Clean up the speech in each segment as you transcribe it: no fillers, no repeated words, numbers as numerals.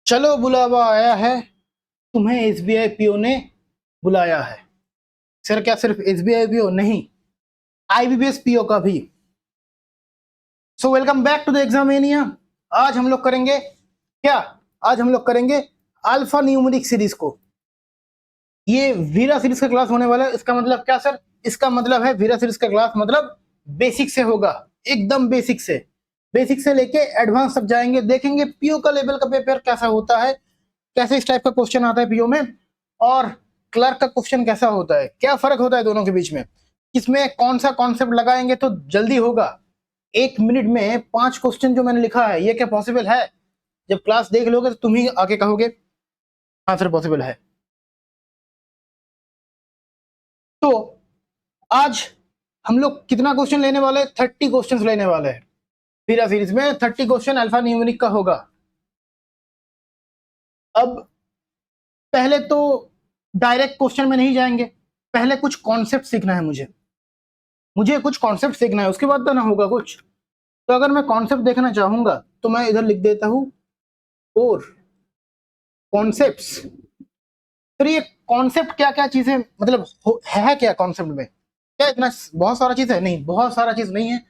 चलो बुलावा आया है, तुम्हें एसबीआई पीओ ने बुलाया है। सर क्या सिर्फ एसबीआई पीओ नहीं, आईबीपीएस पीओ का भी। So welcome back to the Examinia. आज हम लोग करेंगे क्या? आज हम लोग करेंगे अल्फा न्यूमेरिक सीरीज को। ये वीरा सीरीज का क्लास होने वाला है। इसका मतलब क्या सर? इसका मतलब है वीरा सीरीज का क्लास मतलब बेसिक से होगा, एकदम बेसिक से लेके एडवांस तक जाएंगे। देखेंगे पीओ का लेवल का पेपर कैसा होता है, कैसे इस टाइप का क्वेश्चन आता है पीओ में, और क्लर्क का क्वेश्चन कैसा होता है, क्या फर्क होता है दोनों के बीच में, किसमें कौन सा कॉन्सेप्ट लगाएंगे तो जल्दी होगा। 1 मिनट में 5 क्वेश्चन जो मैंने लिखा है, ये क्या पॉसिबल है? जब क्लास देख लोगे तो तुम ही आके कहोगे हाँ सर पॉसिबल है। तो आज हम लोग कितना क्वेश्चन लेने वाले हैं? 30 क्वेश्चन लेने वाले हैं। वीरा सीरीज में 30 क्वेश्चन अल्फा न्यूमेरिक का होगा। अब पहले तो डायरेक्ट क्वेश्चन में नहीं जाएंगे, पहले कुछ कॉन्सेप्ट सीखना है मुझे कुछ कॉन्सेप्ट सीखना है, उसके बाद तो ना होगा कुछ। तो अगर मैं कॉन्सेप्ट देखना चाहूंगा तो मैं इधर लिख देता हूं और कॉन्सेप्ट्स। फिर ये कॉन्सेप्ट क्या क्या चीजें मतलब है क्या कॉन्सेप्ट में? क्या इतना बहुत सारा चीज है? नहीं, बहुत सारा चीज नहीं है।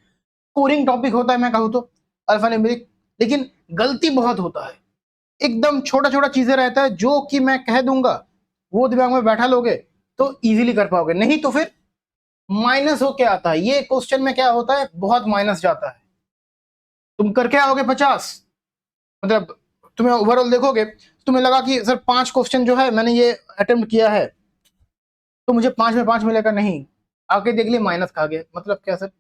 कोरिंग टॉपिक होता है मैं कहूँ तो अल्फा न्यूमेरिक, लेकिन गलती बहुत होता है। एकदम छोटा छोटा चीजें रहता है जो कि मैं कह दूंगा, वो दिमाग में बैठा लोगे तो इजीली कर पाओगे, नहीं तो फिर माइनस हो क्या आता है। ये क्वेश्चन में क्या होता है, बहुत माइनस जाता है। तुम करके आओगे 50, मतलब तुम्हें ओवरऑल देखोगे तुम्हें लगा कि सर 5 क्वेश्चन जो है मैंने ये अटेम्प्ट किया है तो मुझे 5 में 5 मिलेगा, नहीं। आके देख लिए माइनस खा गए, मतलब क्या सर?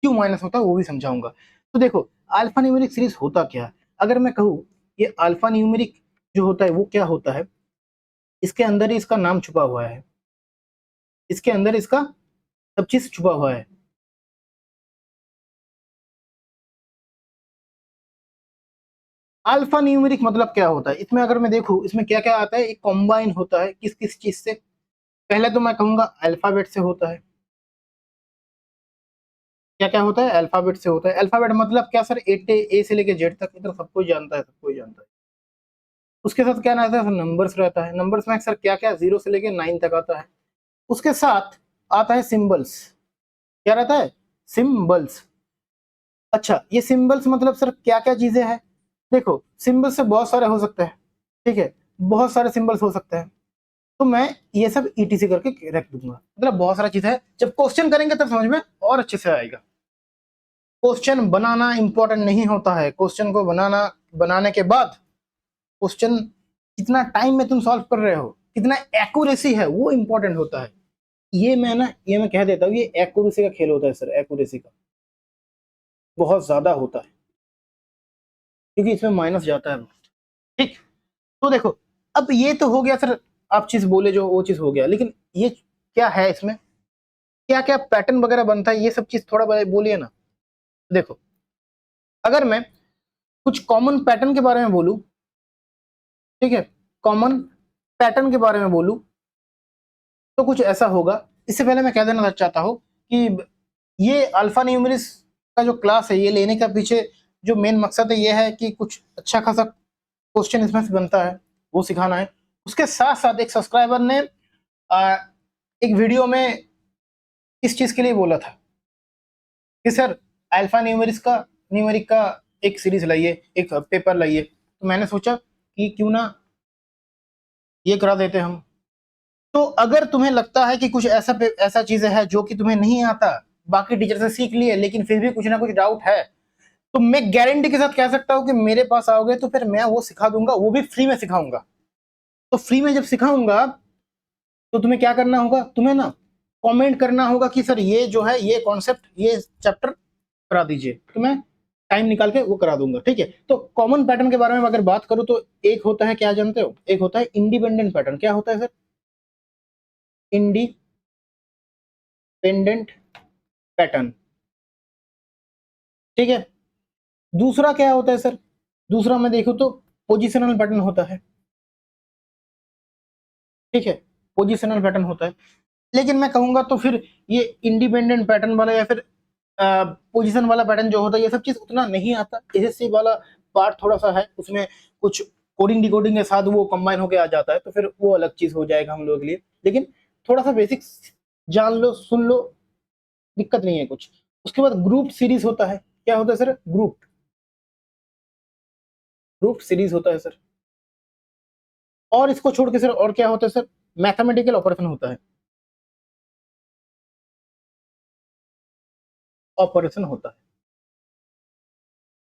क्यों माइनस होता है वो भी समझाऊंगा। तो देखो अल्फा न्यूमेरिक सीरीज होता क्या है। अगर मैं कहूँ ये अल्फा न्यूमेरिक जो होता है वो क्या होता है, इसके अंदर ही इसका नाम छुपा हुआ है, इसके अंदर इसका सब चीज छुपा हुआ है। अल्फा न्यूमेरिक मतलब क्या होता है, इसमें अगर मैं देखूं इसमें क्या क्या आता है, एक कॉम्बाइन होता है किस किस चीज से। पहले तो मैं कहूंगा अल्फाबेट से होता है। क्या क्या होता है? अल्फाबेट से होता है। अल्फाबेट मतलब क्या सर? ए से लेके जेड तक, इतना सब कोई जानता है, सब कोई जानता है। उसके साथ क्या रहता है? नंबर्स रहता है। नंबर्स में सर क्या क्या, 0 से लेके 9 तक आता है। उसके साथ आता है सिंबल्स। क्या रहता है? सिंबल्स। अच्छा, ये सिंबल्स मतलब सर क्या क्या चीजें हैं? देखो सिंबल्स से बहुत सारे हो सकते हैं, ठीक है, बहुत सारे सिंबल्स हो सकते हैं। तो मैं ये सब ईटीसी करके रख दूंगा, मतलब बहुत सारा चीज है। जब क्वेश्चन करेंगे तब समझ में और अच्छे से आएगा। क्वेश्चन बनाना इंपॉर्टेंट नहीं होता है, क्वेश्चन को बनाने के बाद क्वेश्चन कितना टाइम में तुम सॉल्व कर रहे हो, कितना एक्यूरेसी है, वो इंपॉर्टेंट होता है। ये मैं कह देता हूँ, ये एक्यूरेसी का खेल होता है सर, एक्यूरेसी का बहुत ज्यादा होता है, क्योंकि इसमें माइनस जाता है। ठीक। तो देखो अब ये तो हो गया सर, आप चीज बोले जो वो चीज हो गया, लेकिन ये क्या है, इसमें क्या क्या पैटर्न वगैरह बनता है, ये सब चीज थोड़ा बोलिए ना। देखो अगर मैं कुछ कॉमन पैटर्न के बारे में बोलूं, ठीक है, कॉमन पैटर्न के बारे में बोलूं तो कुछ ऐसा होगा। इससे पहले मैं कह देना चाहता हूं कि ये अल्फा न्यूमेरिक्स का जो क्लास है, ये लेने का पीछे जो मेन मकसद है ये है कि कुछ अच्छा खासा क्वेश्चन इसमें से बनता है, वो सिखाना है। उसके साथ साथ एक सब्सक्राइबर ने एक वीडियो में इस चीज के लिए बोला था कि सर अल्फा न्यूमेरिक का एक सीरीज लाइए, एक पेपर लाइए। तो मैंने सोचा कि क्यों ना ये करा देते हम। तो अगर तुम्हें लगता है कि कुछ ऐसा चीजें है जो कि तुम्हें नहीं आता, बाकी टीचर से सीख लिए, लेकिन फिर भी कुछ ना कुछ डाउट है, तो मैं गारंटी के साथ कह सकता हूं कि मेरे पास आओगे तो फिर मैं वो सिखा दूंगा, वो भी फ्री में सिखाऊंगा। तो फ्री में जब सिखाऊंगा तो तुम्हें क्या करना होगा, तुम्हें ना कमेंट करना होगा कि सर ये जो है ये कॉन्सेप्ट ये चैप्टर करा दीजिए, तो मैं टाइम निकाल के वो करा दूंगा। ठीक है। तो कॉमन पैटर्न के बारे में अगर बात करूं तो एक होता है, क्या जानते हो, एक होता है इंडिपेंडेंट पैटर्न। क्या होता है सर? Independent pattern. ठीक है। दूसरा क्या होता है सर? दूसरा मैं देखूं तो पोजिशनल पैटर्न होता है। ठीक है, पोजिशनल पैटर्न होता है। लेकिन मैं कहूंगा तो फिर ये इंडिपेंडेंट पैटर्न वाला या फिर पोजीशन वाला पैटर्न जो होता है, ये सब चीज उतना नहीं आता। एसएससी वाला पार्ट थोड़ा सा है, उसमें कुछ कोडिंग डिकोडिंग के साथ वो कंबाइन होके आ जाता है, तो फिर वो अलग चीज हो जाएगा हम लोग के लिए। लेकिन थोड़ा सा बेसिक्स जान लो, सुन लो, दिक्कत नहीं है कुछ। उसके बाद ग्रुप सीरीज होता है। क्या होता है सर? ग्रुप ग्रुप सीरीज होता है सर। और इसको छोड़ के सर और क्या होता है सर? मैथमेटिकल ऑपरेशन होता है, ऑपरेशन होता है,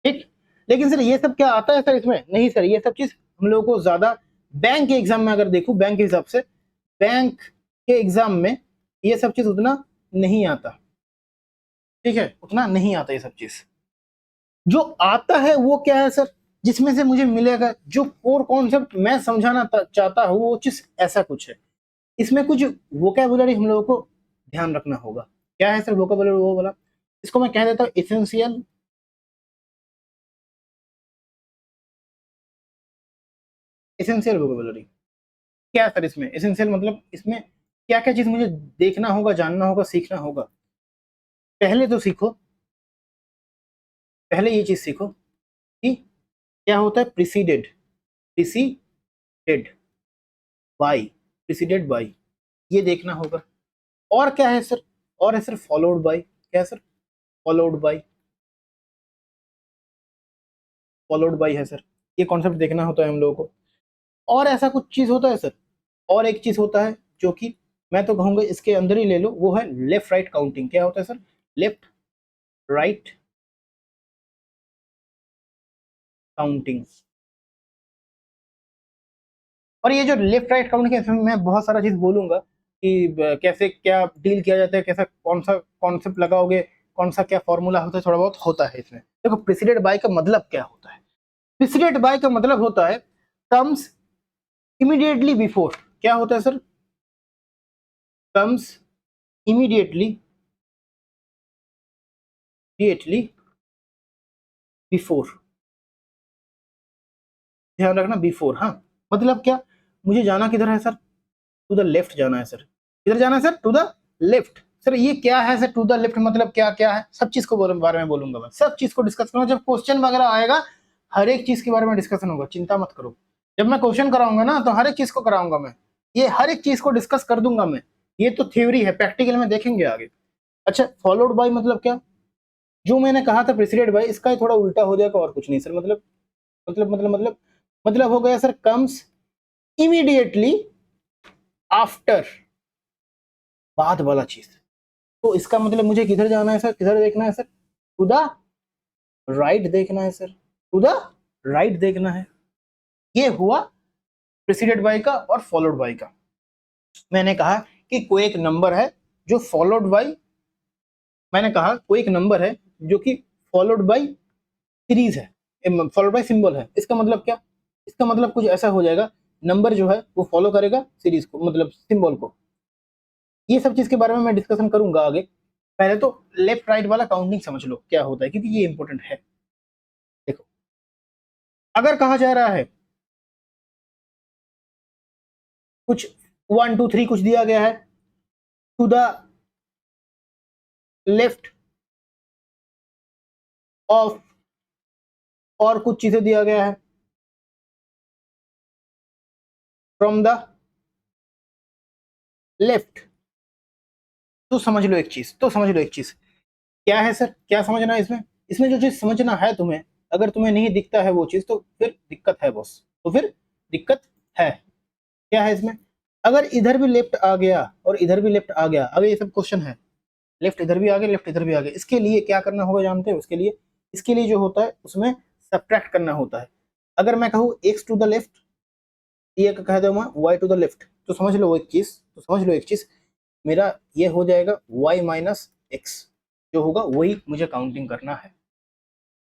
ठीक। लेकिन सर ये सब क्या आता है सर इसमें? नहीं सर, ये सब चीज हम लोगों को ज्यादा बैंक के एग्जाम में अगर देखूं, बैंक के हिसाब से बैंक के एग्जाम में ये सब चीज उतना नहीं आता, ठीक है, उतना नहीं आता ये सब चीज। जो आता है वो क्या है सर? जिसमें से मुझे मिलेगा जो कोर कॉन्सेप्ट मैं समझाना चाहता हूँ, वो चीज ऐसा कुछ है। इसमें कुछ वोकेबुलरी हम लोगों को ध्यान रखना होगा। क्या है सर वोकेबुलरी? वो बोला, इसको मैं कह देता हूँ एसेंशियल, एसेंशियल वोकेबुलरी। क्या है सर इसमें एसेंशियल मतलब? इसमें क्या क्या चीज मुझे देखना होगा, जानना होगा, सीखना होगा। पहले तो सीखो, पहले ये चीज सीखो कि क्या होता है preceded, preceded by, preceded by, ये देखना होगा। और क्या है सर? और है सर फॉलोड बाई। क्या है sir? Followed by, followed by है सर। ये कॉन्सेप्ट देखना होता है हम लोगों को। और ऐसा कुछ चीज होता है सर, और एक चीज होता है जो कि मैं तो कहूंगा इसके अंदर ही ले लो, वो है लेफ्ट राइट काउंटिंग। क्या होता है सर? Left right counting. और ये जो लेफ्ट राइट काउंटिंग है, इसमें मैं बहुत सारा चीज बोलूंगा कि कैसे क्या डील किया जाता है, कैसा कौन सा कॉन्सेप्ट लगाओगे, कौन सा क्या फॉर्मूला होता है, थोड़ा बहुत होता है इसमें। देखो प्रेसिडेंट बाय का मतलब क्या होता है? प्रेसिडेंट बाय का मतलब होता है कम्स इमीडिएटली बिफोर। क्या होता है sir? Comes immediately, immediately before. ध्यान रखना बिफोर, हाँ। मतलब क्या? मुझे जाना किधर है सर? टू द लेफ्ट जाना है सर। किधर जाना है sir? To the left. Sir ये क्या है सर टू द लेफ्ट मतलब? क्या क्या है? सब चीज को बारे में बोलूंगा मैं, सब चीज को डिस्कस करूंगा। जब क्वेश्चन वगैरह आएगा हर एक चीज के बारे में डिस्कशन होगा, चिंता मत करो। जब मैं क्वेश्चन कराऊंगा ना, तो हर एक चीज को कराऊंगा मैं, ये हर एक चीज को डिस्कस कर दूंगा मैं। ये तो थ्योरी है, प्रैक्टिकल में देखेंगे आगे। अच्छा, फॉलोड बाय मतलब क्या? जो मैंने कहा था प्रेसिडेंट बाय, इसका ही थोड़ा उल्टा हो जाएगा और कुछ नहीं सर। मतलब हो गया सर कम्स इमीडिएटली आफ्टर, बाद वाला चीज। तो इसका मतलब मुझे किधर जाना है सर? किधर देखना है सर? टू द राइट देखना है सर, टू द राइट देखना है। ये हुआ प्रेसिडेंट बाय का और फॉलोड बाय का। मैंने कहा कि कोई एक नंबर है जो फॉलोड बाय, मैंने कहा कोई एक नंबर है जो कि फॉलोड बाय सीरीज है, फॉलोड बाय सिंबल है। इसका मतलब क्या? इसका मतलब कुछ ऐसा हो जाएगा, नंबर जो है वो फॉलो करेगा सीरीज को, मतलब सिंबल को। ये सब चीज के बारे में मैं डिस्कशन करूंगा आगे। पहले तो लेफ्ट राइट वाला काउंटिंग समझ लो क्या होता है, क्योंकि ये इंपॉर्टेंट है। देखो, अगर कहा जा रहा है कुछ 1 2 3 कुछ दिया गया है, टू द लेफ्ट ऑफ, और कुछ चीजें दिया गया है फ्रॉम द लेफ्ट, तो समझ लो एक चीज, तो समझ लो एक चीज। क्या है सर? क्या समझना है इसमें? इसमें जो चीज समझना है तुम्हें, अगर तुम्हें नहीं दिखता है वो चीज, तो फिर दिक्कत है बॉस, तो फिर दिक्कत है। क्या है इसमें? अगर इधर भी लेफ्ट आ गया और इधर भी लेफ्ट आ गया, अगर ये सब क्वेश्चन है, लेफ्ट इधर भी आ गया, लेफ्ट इधर भी आ गया, इसके लिए क्या करना होगा जानते हो? उसके लिए, इसके लिए जो होता है उसमें सब्ट्रैक्ट करना होता है। अगर मैं कहूँ एक्स टू द लेफ्ट, ये कह दो मैं वाई टू द लेफ्ट, तो समझ लो एक चीज, तो समझ लो एक चीज, मेरा ये हो जाएगा वाई माइनस एक्स। जो होगा वही मुझे काउंटिंग करना है,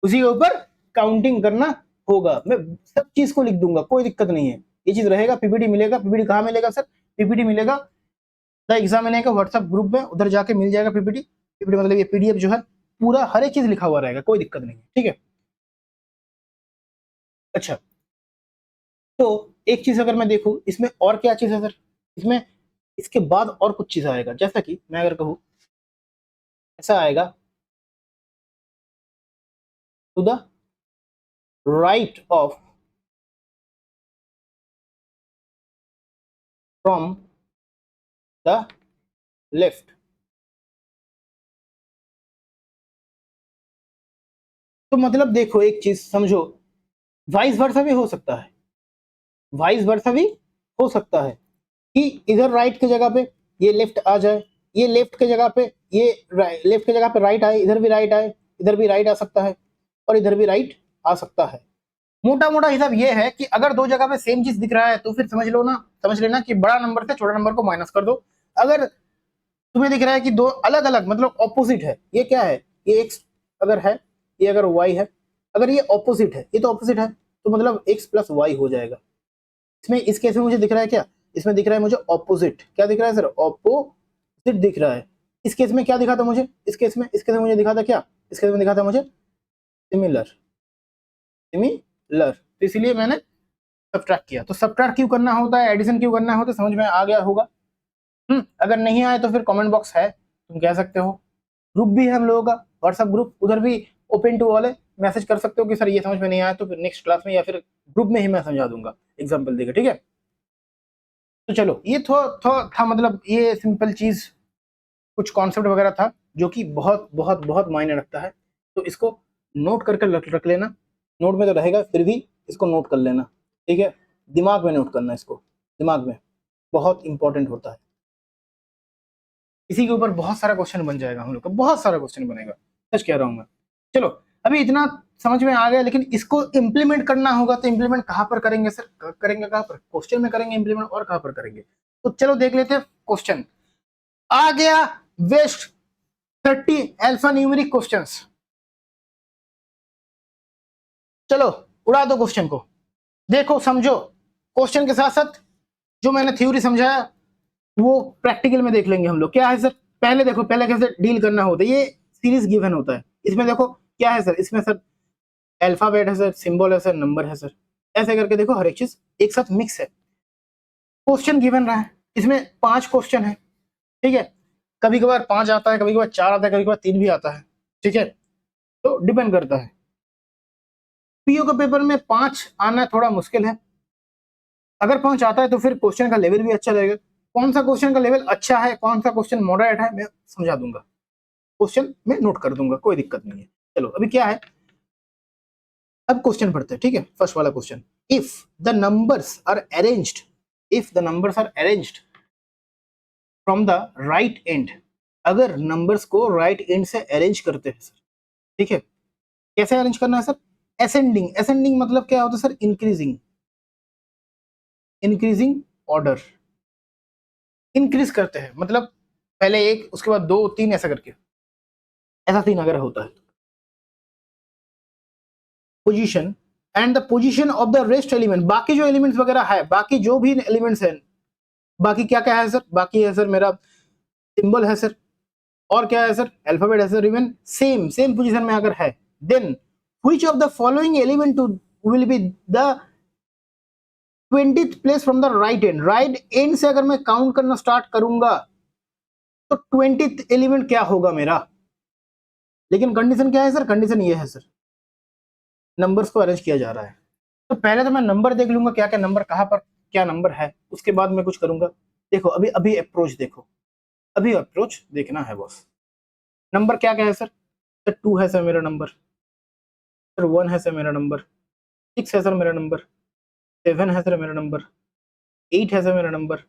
उसी के ऊपर काउंटिंग करना होगा। मैं सब चीज को लिख दूंगा, कोई दिक्कत नहीं है। ये चीज रहेगा, पीपीटी मिलेगा। पीपीटी कहाँ मिलेगा सर? पीपीटी मिलेगा द एग्जामिनर का व्हाट्सएप ग्रुप में, उधर जाके मिल जाएगा पीपीटी। पीपीटी मतलब ये पीडीएफ जो है, पूरा हर एक चीज लिखा हुआ रहेगा, कोई दिक्कत नहीं है, ठीक है। अच्छा, तो एक चीज अगर मैं देखूं इसमें और क्या चीज है सर, इसमें इसके बाद और कुछ चीज आएगा, जैसा कि मैं अगर कहूँ ऐसा आएगा, to the right of from the left. तो मतलब देखो एक चीज समझो, वाइस वर्सा भी हो सकता है, वाइस वर्सा भी हो सकता है कि इधर राइट की जगह पे ये लेफ्ट आ जाए, ये लेफ्ट की जगह पे ये लेफ्ट की जगह पे राइट आए, इधर भी राइट आए, इधर भी राइट आ सकता है और इधर भी राइट आ सकता है। मोटा मोटा हिसाब ये है कि अगर दो जगह पे सेम चीज दिख रहा है तो फिर समझ लेना कि बड़ा नंबर से छोटा नंबर को माइनस कर दो। अगर तुम्हें दिख रहा है कि दो अलग अलग मतलब ऑपोजिट है, ये क्या है, ये एक्स अगर है, ये अगर वाई है, अगर ये ऑपोजिट है, ये तो ऑपोजिट है, तो मतलब एक्स प्लस वाई हो जाएगा। इसमें इस केस में मुझे दिख रहा है क्या, इसमें दिख रहा है मुझे ऑपोजिट, क्या दिख रहा है सर, ऑपोजिट दिख रहा है। इस केस में क्या दिखा था मुझे, इस केस में मुझे दिखा था क्या, इस केस में दिखा था मुझे सिमिलर, तो इसीलिए मैंने सब्ट्रैक्ट किया। तो सब्ट्रैक्ट क्यों करना होता है, एडिशन क्यों करना होता है, समझ में आ गया होगा। अगर नहीं आए तो फिर कमेंट बॉक्स है, तुम कह सकते हो। ग्रुप भी है हम लोगों का, व्हाट्सएप ग्रुप, उधर भी ओपन टू ऑल है, मैसेज कर सकते हो कि सर ये समझ में नहीं आया तो फिर नेक्स्ट क्लास में या फिर ग्रुप में ही मैं समझा दूंगा एग्जाम्पल देकर, ठीक है। तो चलो ये था मतलब ये सिंपल चीज, कुछ कॉन्सेप्ट वगैरह था जो कि बहुत बहुत बहुत मायने रखता है। तो इसको नोट करके रख लेना, नोट में तो रहेगा फिर भी इसको नोट कर लेना, ठीक है, दिमाग में नोट करना इसको, दिमाग में बहुत इंपॉर्टेंट होता है। इसी के ऊपर बहुत सारा क्वेश्चन बन जाएगा हम लोग का, बहुत सारा क्वेश्चन बनेगा, सच कह रहा हूँ मैं। चलो अभी इतना समझ में आ गया, लेकिन इसको इम्प्लीमेंट करना होगा तो इम्प्लीमेंट कहाँ पर करेंगे सर, करेंगे कहाँ पर, क्वेश्चन में करेंगे इम्प्लीमेंट, और कहाँ पर करेंगे। तो चलो देख लेते हैं क्वेश्चन आ गया, वेस्ट 30 अल्फा न्यूमेरिक क्वेश्चंस। चलो उड़ा दो क्वेश्चन को, देखो समझो, क्वेश्चन के साथ साथ जो मैंने थ्योरी समझाया वो प्रैक्टिकल में देख लेंगे हम लोग। क्या है सर, पहले देखो, पहले कैसे डील करना होता है, ये सीरीज गिवन होता है, इसमें देखो क्या है सर, इसमें सर अल्फाबेट है सर, सिंबल है सर, नंबर है सर, ऐसे करके देखो हर एक चीज एक साथ मिक्स है। क्वेश्चन गिवन रहा है, इसमें 5 क्वेश्चन है, ठीक है, कभी कभार 5 आता है, कभी कभार 4 आता है, कभी कभार 3 भी आता है, ठीक है, तो डिपेंड करता है। पीओ के पेपर में 5 आना थोड़ा मुश्किल है, अगर 5 आता है तो फिर क्वेश्चन का लेवल भी अच्छा रहेगा। कौन सा क्वेश्चन का लेवल अच्छा है, कौन सा क्वेश्चन मॉडरेट है, मैं समझा दूंगा, क्वेश्चन में नोट कर दूंगा, कोई दिक्कत नहीं है। चलो अभी क्या है, अब क्वेश्चन पढ़ते हैं, ठीक है। फर्स्ट वाला question, if the numbers are arranged, if the numbers are arranged from the right end, अगर नंबर्स को राइट एंड से अरेंज करते हैं सर, ठीक है, कैसे अरेंज करना है सर, असेंडिंग, असेंडिंग मतलब क्या होता है sir, increasing, increasing order, increase करते हैं मतलब पहले 1 उसके बाद 2 3 ऐसा करके, ऐसा 3 अगर होता है। Position and the position of the rest element, बाकी जो एलिमेंट्स वगैरह है, बाकी जो भी एलिमेंट्स हैं, बाकी क्या क्या है सर, बाकी है सर मेरा सिंबल है सर, और क्या है सर, अल्फाबेट है sir, even same same position में अगर है, then which of the following element will be the 20th place from the right end, right end से अगर मैं काउंट करना स्टार्ट करूंगा तो 20th एलिमेंट क्या होगा मेरा। लेकिन कंडीशन क्या है सर, कंडीशन ये है सर, नंबर्स को अरेंज किया जा रहा है, तो पहले तो मैं नंबर देख लूंगा क्या क्या नंबर, कहां पर क्या नंबर है, उसके बाद मैं कुछ करूंगा। देखो अभी अभी अप्रोच देखो, अभी अप्रोच देखना है बॉस। नंबर क्या क्या है सर, सर 2 है सर मेरा नंबर, सर 1 है सर मेरा नंबर, 6 है सर मेरा नंबर, 7 है सर मेरा नंबर, 8 है सर मेरा नंबर,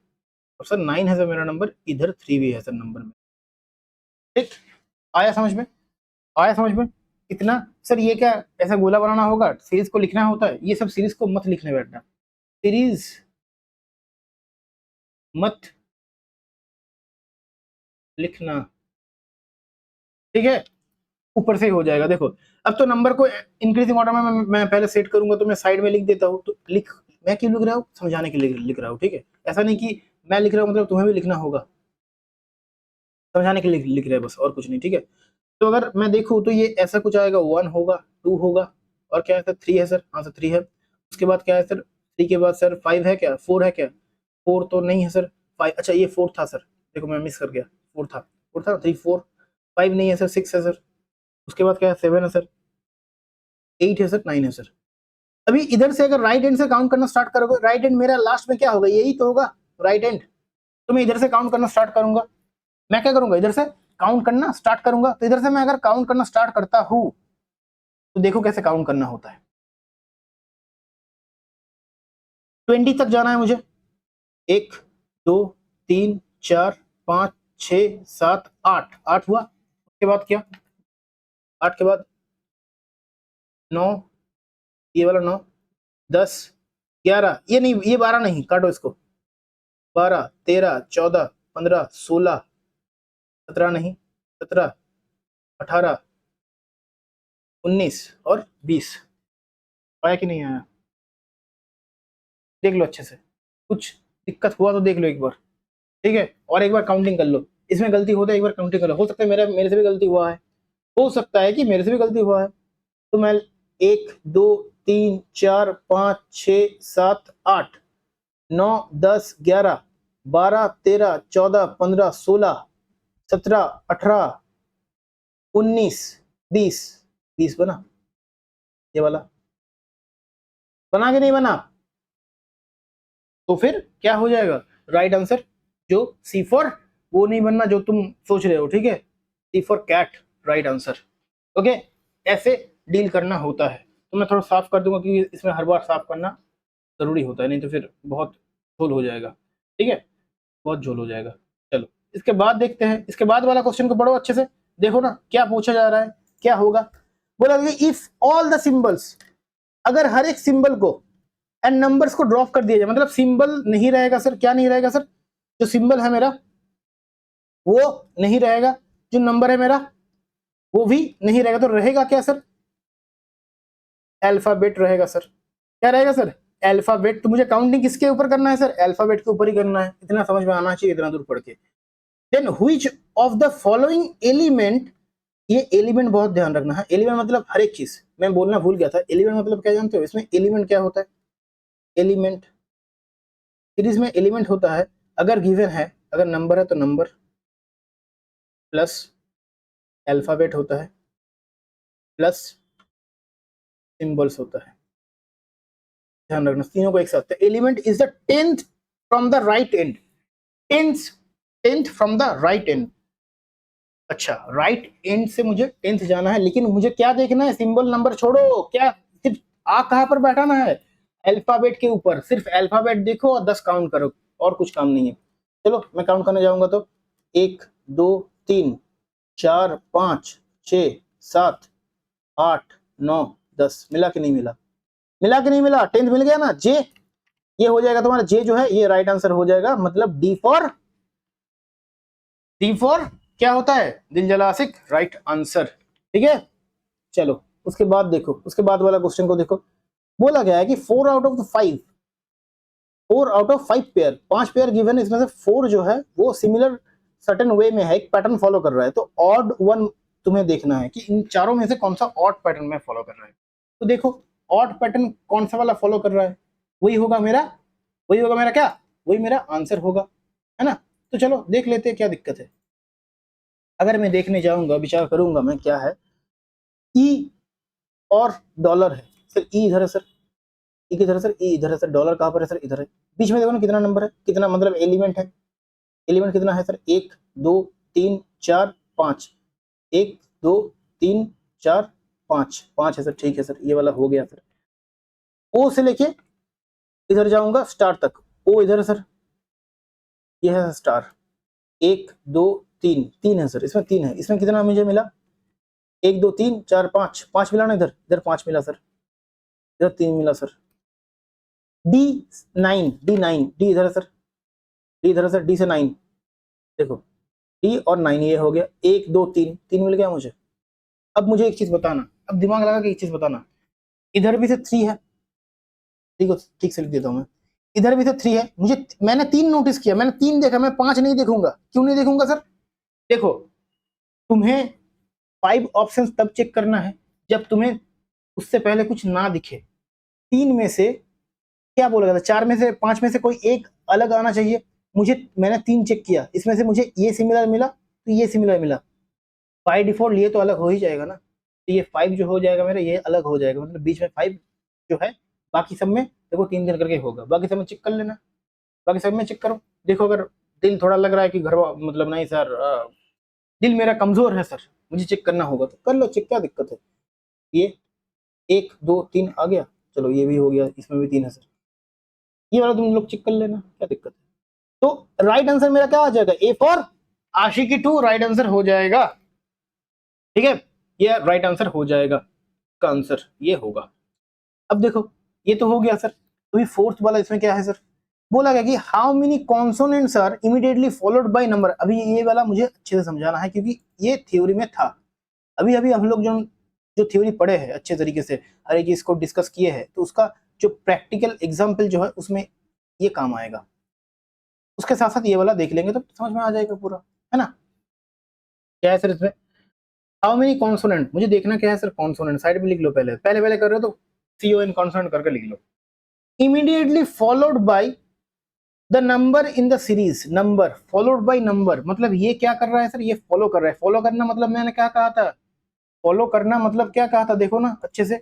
और सर 9 है सर मेरा नंबर, इधर 3 भी है सर नंबर में। ठीक, आया समझ में, आया समझ में। इतना सर, ये क्या ऐसा गोला बनाना होगा, सीरीज को लिखना होता है, ये सब सीरीज को मत लिखने बैठना, सीरीज मत लिखना, ठीक है, ऊपर से ही हो जाएगा। देखो अब तो नंबर को इंक्रीजिंग ऑर्डर में मैं पहले सेट करूंगा, तो मैं साइड में लिख देता हूँ, तो लिख, मैं क्यों लिख रहा हूँ, समझाने के लिए लिख रहा हूँ, ठीक है, ऐसा नहीं कि मैं लिख रहा हूँ मतलब तुम्हें भी लिखना होगा, समझाने के लिए लिख रहे हैं बस, और कुछ नहीं, ठीक है। तो अगर मैं देखूँ तो ये ऐसा कुछ आएगा, 1 होगा, 2 होगा, और क्या है सर, 3 है सर, हाँ सर 3 है, उसके बाद क्या है सर, 3 के बाद सर 5 है क्या, 4 है क्या, 4 तो नहीं है सर, 5, अच्छा ये 4 था सर, देखो मैं मिस कर गया, 4 था, 4 था, 3 4, 5 नहीं है सर, 6 है सर, उसके बाद क्या है, 7 है सर, 8 है सर, 9 है सर। अभी इधर से अगर राइट हैंड से काउंट करना स्टार्ट करोगे, राइट हैंड मेरा लास्ट में क्या होगा, यही तो होगा, राइट एंड। तो मैं इधर से काउंट करना स्टार्ट करूंगा, मैं क्या करूंगा इधर से काउंट करना स्टार्ट करूंगा। तो इधर से मैं अगर काउंट करना स्टार्ट करता हूं तो देखो कैसे काउंट करना होता है। 20 तक जाना है मुझे, 1 2 3 4 5 6 7 8, 8 हुआ। उसके बाद क्या, 8 के बाद 9, ये वाला 9 10 11, ये नहीं, ये 12 नहीं, काटो इसको। 12 13 14 15 16 17 नहीं, 17 18 19 और 20। आया कि नहीं आया देख लो अच्छे से, कुछ दिक्कत हुआ तो देख लो एक बार, ठीक है। और एक बार काउंटिंग कर लो, इसमें गलती होता है एक बार काउंटिंग कर लो। हो सकता है मेरे से भी गलती हुआ है, हो सकता है कि मेरे से भी गलती हुआ है। तो मैं 1 2 3 4 5 6 7 8 9 10 11 12 13 14 15 16 17 18 19 20, 20 बना, ये वाला बना के नहीं बना, तो फिर क्या हो जाएगा राइट आंसर जो C4, वो नहीं बनना जो तुम सोच रहे हो, ठीक है। C4 cat right answer. Okay, ऐसे डील करना होता है। तो मैं थोड़ा साफ कर दूंगा क्योंकि इसमें हर बार साफ करना जरूरी होता है, नहीं तो फिर बहुत झोल हो जाएगा, ठीक है, बहुत झोल हो जाएगा। चलो इसके बाद देखते हैं, इसके बाद वाला क्वेश्चन को पढ़ो अच्छे से, देखो ना क्या पूछा जा रहा है, क्या होगा। बोला इफ ऑल द सिंबल्स, अगर हर एक सिंबल को एंड नंबर्स को ड्रॉप कर दिया जाए, मतलब सिंबल नहीं रहेगा सर, क्या नहीं रहेगा सर, जो सिंबल है मेरा वो नहीं रहेगा, जो नंबर है मेरा वो भी नहीं रहेगा, तो रहेगा क्या सर, अल्फाबेट रहेगा सर। क्या रहेगा सर, अल्फाबेट। तो मुझे काउंटिंग किसके ऊपर करना है सर, अल्फाबेट के ऊपर ही करना है, इतना समझ में आना चाहिए इतना दूर पढ़ के। Then which of the following element, ये एलिमेंट बहुत ध्यान रखना है, एलिमेंट मतलब हर एक चीज, मैं बोलना भूल गया था, एलिमेंट मतलब क्या जानते हो, इसमें एलिमेंट क्या होता है, एलिमेंट सीरीज में एलिमेंट होता है, अगर गिवन है, अगर नंबर है तो नंबर प्लस अल्फाबेट होता है प्लस सिंबल्स होता है, ध्यान रखना तीनों को एक साथ। Element is the 10th from the right end, 10th from the right and. अच्छा, राइट एंड से मुझे 10th जाना है, लेकिन मुझे क्या देखना है, सिंबल नंबर छोड़ो, क्या सिर्फ आ कहां पर बैठाना है, अल्फाबेट के ऊपर, सिर्फ अल्फाबेट देखो और 10 काउंट करो, और कुछ काम नहीं है। चलो मैं काउंट करने जाऊंगा तो 1 2 3 4 5 6 7 8 9 10, मिला कि नहीं मिला, मिला कि नहीं मिला, 10th मिल गया ना, जे ये हो जाएगा तुम्हारा, जे जो है ये राइट आंसर हो जाएगा, मतलब डी फॉर क्या होता है, दिल जला आशिक, राइट आंसर, ठीक है। चलो उसके बाद देखो, उसके बाद वाला क्वेश्चन को देखो, बोला गया है कि 4 out of the 5, 4 out of 5 pair, 5 pair given है, इसमें से 4 जो है वो सिमिलर सर्टेन वे में है, एक पैटर्न फॉलो कर रहा है, तो ऑड वन तुम्हें देखना है कि इन चारों में से कौन सा ऑड पैटर्न में फॉलो कर रहा है। तो देखो ऑड पैटर्न कौन सा वाला फॉलो कर रहा है, वही होगा मेरा, वही होगा मेरा क्या, वही मेरा आंसर होगा, है ना। तो चलो देख लेते हैं क्या दिक्कत है। अगर मैं देखने जाऊंगा, विचार करूंगा मैं, क्या है, ई और डॉलर है सर, ई इधर है सर, ई किधर है सर, ई इधर है सर, डॉलर कहां पर है सर, इधर है, बीच में देखो ना कितना नंबर है, कितना मतलब एलिमेंट है, एलिमेंट कितना है सर, 1 2 3 4 5, 1 2 3 4 5, 5 है सर, ठीक है सर, ये वाला हो गया सर। ओ से लेके इधर जाऊंगा स्टार तक, ओ इधर है सर, ये है स्टार, 1 2 3, 3 है सर, इसमें 3 है, इसमें कितना मुझे मिला, 1 2 3 4 5, 5 मिला ना, इधर इधर 5 मिला सर, इधर 3 मिला सर। D9, डी इधर है सर, डी इधर है सर, डी से 9 देखो, डी और 9 ये हो गया, 1 2 3, 3 मिल गया मुझे। अब मुझे एक चीज बताना, अब दिमाग लगा के एक चीज बताना, इधर भी से 3 है, ठीक है, ठीक से लिख देता हूं मैं, इधर भी से 3 है, मुझे मैंने 3 नोटिस किया, मैंने 3 देखा, मैं 5 नहीं देखूंगा, क्यों नहीं देखूंगा सर, देखो तुम्हें 5 ऑप्शन तब चेक करना है जब तुम्हें उससे पहले कुछ ना दिखे, 3 में से क्या बोला गया था, 4 में से 5 में से कोई एक अलग आना चाहिए, मुझे मैंने 3 चेक किया, इसमें से मुझे ये सिमिलर मिला तो ये सिमिलर मिला, बाय डिफॉल्ट ये तो अलग हो ही जाएगा ना, तो ये 5 जो हो जाएगा मेरा, ये अलग हो जाएगा, मतलब बीच में 5 जो है, बाकी सब में देखो 3 दिन करके होगा, बाकी सब में चेक कर लेना, बाकी सब में चेक करो, देखो अगर दिल थोड़ा लग रहा है कि घर मतलब नहीं सर, दिल मेरा कमजोर है सर, मुझे चेक करना होगा, तो कर लो चेक, क्या दिक्कत है। ये 1 2 3 आ गया, चलो ये भी हो गया, इसमें भी 3 है सर, ये वाला तुम लोग चेक कर लेना, क्या दिक्कत है। तो राइट आंसर मेरा क्या आ जाएगा, A for Aashiqui 2 right answer हो जाएगा। ठीक है, ये राइट आंसर हो जाएगा, का आंसर ये होगा। अब देखो ये तो हो गया सर, अभी फोर्थ वाला इसमें क्या है सर, बोला गया कि how many consonants are immediately followed by number. अभी ये वाला मुझे अच्छे से समझाना है क्योंकि ये थ्योरी में था, अभी अभी हम लोग जो जो थ्योरी पढ़े हैं अच्छे तरीके से, हर एक चीज को डिस्कस किए हैं, तो उसका जो प्रैक्टिकल एग्जाम्पल जो है उसमें ये काम आएगा। उसके साथ साथ ये वाला देख लेंगे तो समझ में आ जाएगा पूरा, है ना। क्या है सर इसमें, हाउ मेनी कॉन्सोनेंट, मुझे देखना क्या है सर, कॉन्सोनेंट साइड में लिख लो, पहले पहले पहले कर रहे हो तो CON कॉन्सोनेंट करके लिख लो। Immediately followed by the number in the series, number followed by number, मतलब ये क्या कर रहा है सर, ये फॉलो कर रहा है। फॉलो करना मतलब मैंने क्या कहा था, फॉलो करना मतलब क्या कहा था, देखो ना अच्छे से,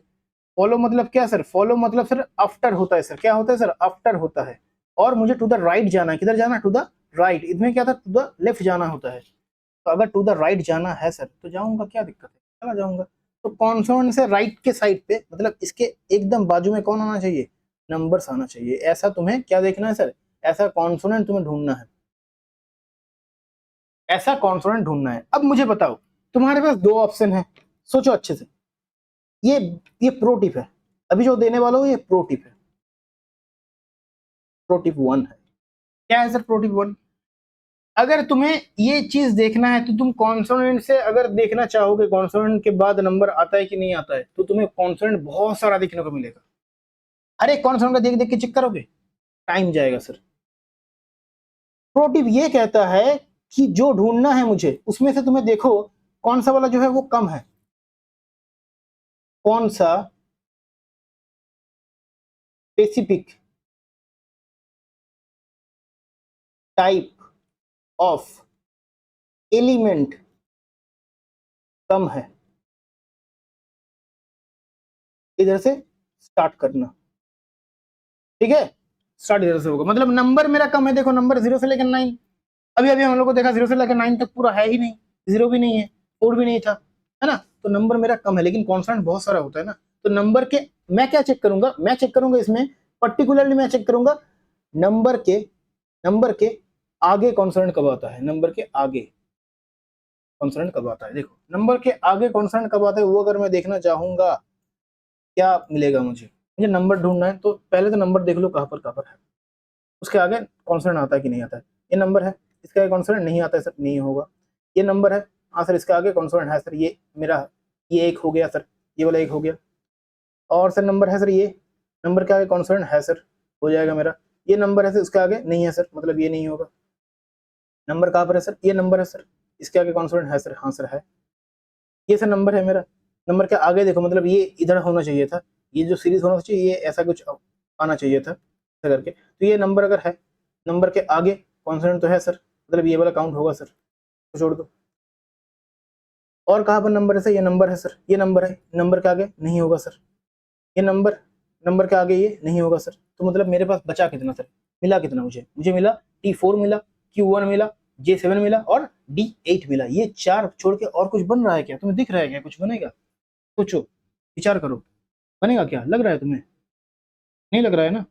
फॉलो मतलब क्या सर, फॉलो मतलब सर आफ्टर होता है सर, क्या होता है सर, आफ्टर होता है। और मुझे टू द राइट जाना है, किधर जाना, टू द राइट, इसमें क्या था, टू द लेफ्ट जाना होता है। तो अगर टू द राइट जाना है सर तो जाऊंगा, क्या दिक्कत है, चला जाऊंगा। तो कॉन्सोनेंट से राइट के साइड पे, मतलब इसके एकदम बाजू में कौन आना चाहिए, नंबर्स आना चाहिए। ऐसा तुम्हें क्या देखना है सर, ऐसा कॉन्सोनेंट तुम्हें ढूंढना है, ऐसा कॉन्सोनेंट ढूंढना है। अब मुझे बताओ, तुम्हारे पास 2 ऑप्शन है, सोचो अच्छे से, ये ये प्रो टिप है, अभी जो देने वाला हूं ये प्रो टिप है, प्रो टिप 1 है। क्या है सर प्रो टिप 1, अगर तुम्हें ये चीज देखना है तो तुम कॉन्सोनेंट से अगर देखना चाहोगे कॉन्सोनेंट के बाद नंबर आता है कि नहीं आता है, तो तुम्हें कॉन्सोनेंट बहुत सारा देखने को मिलेगा। अरे कॉन्सोनेंट का देख देख के चेक करोगे, टाइम जाएगा सर। प्रो टिप ये कहता है कि जो ढूंढना है मुझे उसमें से तुम्हें देखो कौन सा वाला जो है वो कम है, कौन सा स्पेसिफिक टाइप ऑफ एलिमेंट कम है, इधर से स्टार्ट करना। ठीक है, स्टार्ट इधर से होगा, मतलब नंबर मेरा कम है, देखो नंबर 0 से लेकर 9, अभी अभी हम लोग को देखा 0 से लेकर 9 तक पूरा है ही नहीं, 0 भी नहीं है, 4 भी नहीं था, है ना। तो नंबर मेरा कम है, लेकिन कॉन्स्टेंट बहुत सारा होता है ना। तो नंबर के मैं क्या चेक करूंगा, मैं चेक करूंगा इसमें पर्टिकुलरली मैं चेक करूंगा नंबर के आगे कॉन्स्टेंट कब आता है, नंबर के आगे कॉन्स्टेंट कब आता है। देखो नंबर के आगे कॉन्स्टेंट कब आता है, वो अगर मैं देखना चाहूंगा क्या मिलेगा मुझे, मुझे नंबर ढूंढना है, तो पहले तो नंबर देख लो कहाँ पर है, उसके आगे कॉन्स्टेंट आता है कि नहीं आता है। ये नंबर है, इसके आगे कॉन्स्टेंट नहीं आता है सर, नहीं होगा। ये नंबर है, हाँ सर इसके आगे कॉन्स्टेंट है सर, ये मेरा ये एक हो गया सर, ये वाला एक हो गया। और सर नंबर है सर, ये नंबर के आगे कॉन्स्टेंट है सर, हो जाएगा मेरा। ये नंबर है सर, उसके आगे नहीं है सर, मतलब ये नहीं होगा। नंबर कहाँ पर है सर, ये नंबर है सर, इसके आगे कॉन्स्टेंट है सर, हाँ सर है। ये सर नंबर है मेरा, नंबर के आगे देखो, मतलब ये इधर होना चाहिए था, ये जो सीरीज होना चाहिए ये ऐसा कुछ आना चाहिए था ऐसा करके। तो ये नंबर अगर है, नंबर के आगे कॉन्स्टेंट तो है सर, मतलब ये वाला काउंट होगा सर, तो छोड़ दो। और कहाँ पर नंबर है सर, ये नंबर है सर, ये नंबर है, नंबर के आगे नहीं होगा सर, ये नंबर के आगे ये नहीं होगा सर। तो मतलब मेरे पास बचा कितना सर, मिला कितना मुझे मिला T4 मिला, Q1 मिला, J7 मिला और D8 मिला। ये 4 छोड़ के और कुछ बन रहा है क्या, तुम्हें दिख रहा है क्या कुछ बनेगा, सोचो विचार करो, बनेगा क्या, लग रहा है तुम्हें, नहीं लग रहा है ना।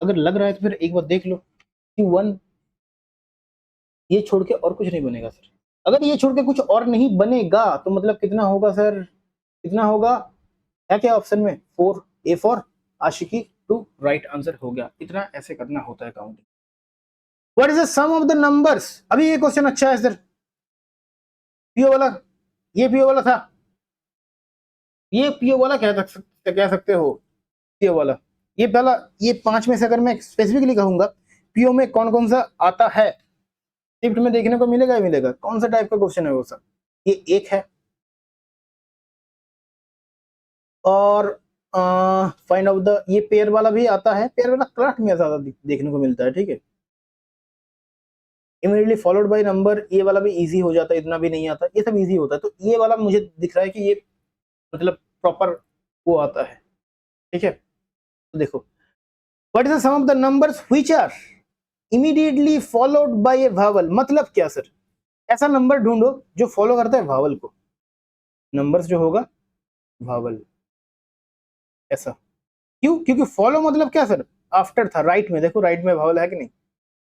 अगर लग रहा है तो फिर एक बार देख लो Q1, ये छोड़ के और कुछ नहीं बनेगा सर। अगर ये छोड़ के कुछ और नहीं बनेगा तो मतलब कितना होगा सर, कितना होगा, है क्या ऑप्शन में 4, A for Aashiqui 2 right answer हो गया। इतना ऐसे करना होता है counting. What is the sum of the numbers, अभी ये क्वेश्चन अच्छा है सर, पीओ वाला, ये पीओ वाला था, ये पीओ वाला कह सकते हो, पीओ वाला। ये पहला, ये 5 में से अगर मैं स्पेसिफिकली कहूंगा पीओ में कौन कौन सा आता है, शिफ्ट में देखने को मिलेगा ही मिलेगा। कौन सा टाइप का क्वेश्चन है वो सर, ये एक है। और फाइंड आउट द, ये पेयर वाला भी आता है, पेयर वाला क्लास में ज्यादा देखने को मिलता है, ठीक है। इमीडिएटली फॉलोड बाय नंबर, ये वाला भी इजी हो जाता है, इतना भी नहीं आता, ये सब इजी होता है। तो ये वाला मुझे दिख रहा है कि ये मतलब प्रॉपर वो आता है, ठीक है। तो देखो what is the sum of the numbers which are immediately followed by a vowel, मतलब क्या सर? ऐसा नंबर ढूंढो जो फॉलो करता है वावल को, नंबर्स जो होगा वावल, ऐसा। क्यों? क्योंकि फॉलो मतलब क्या सर? आफ्टर था, राइट में, देखो राइट में वावल है कि नहीं,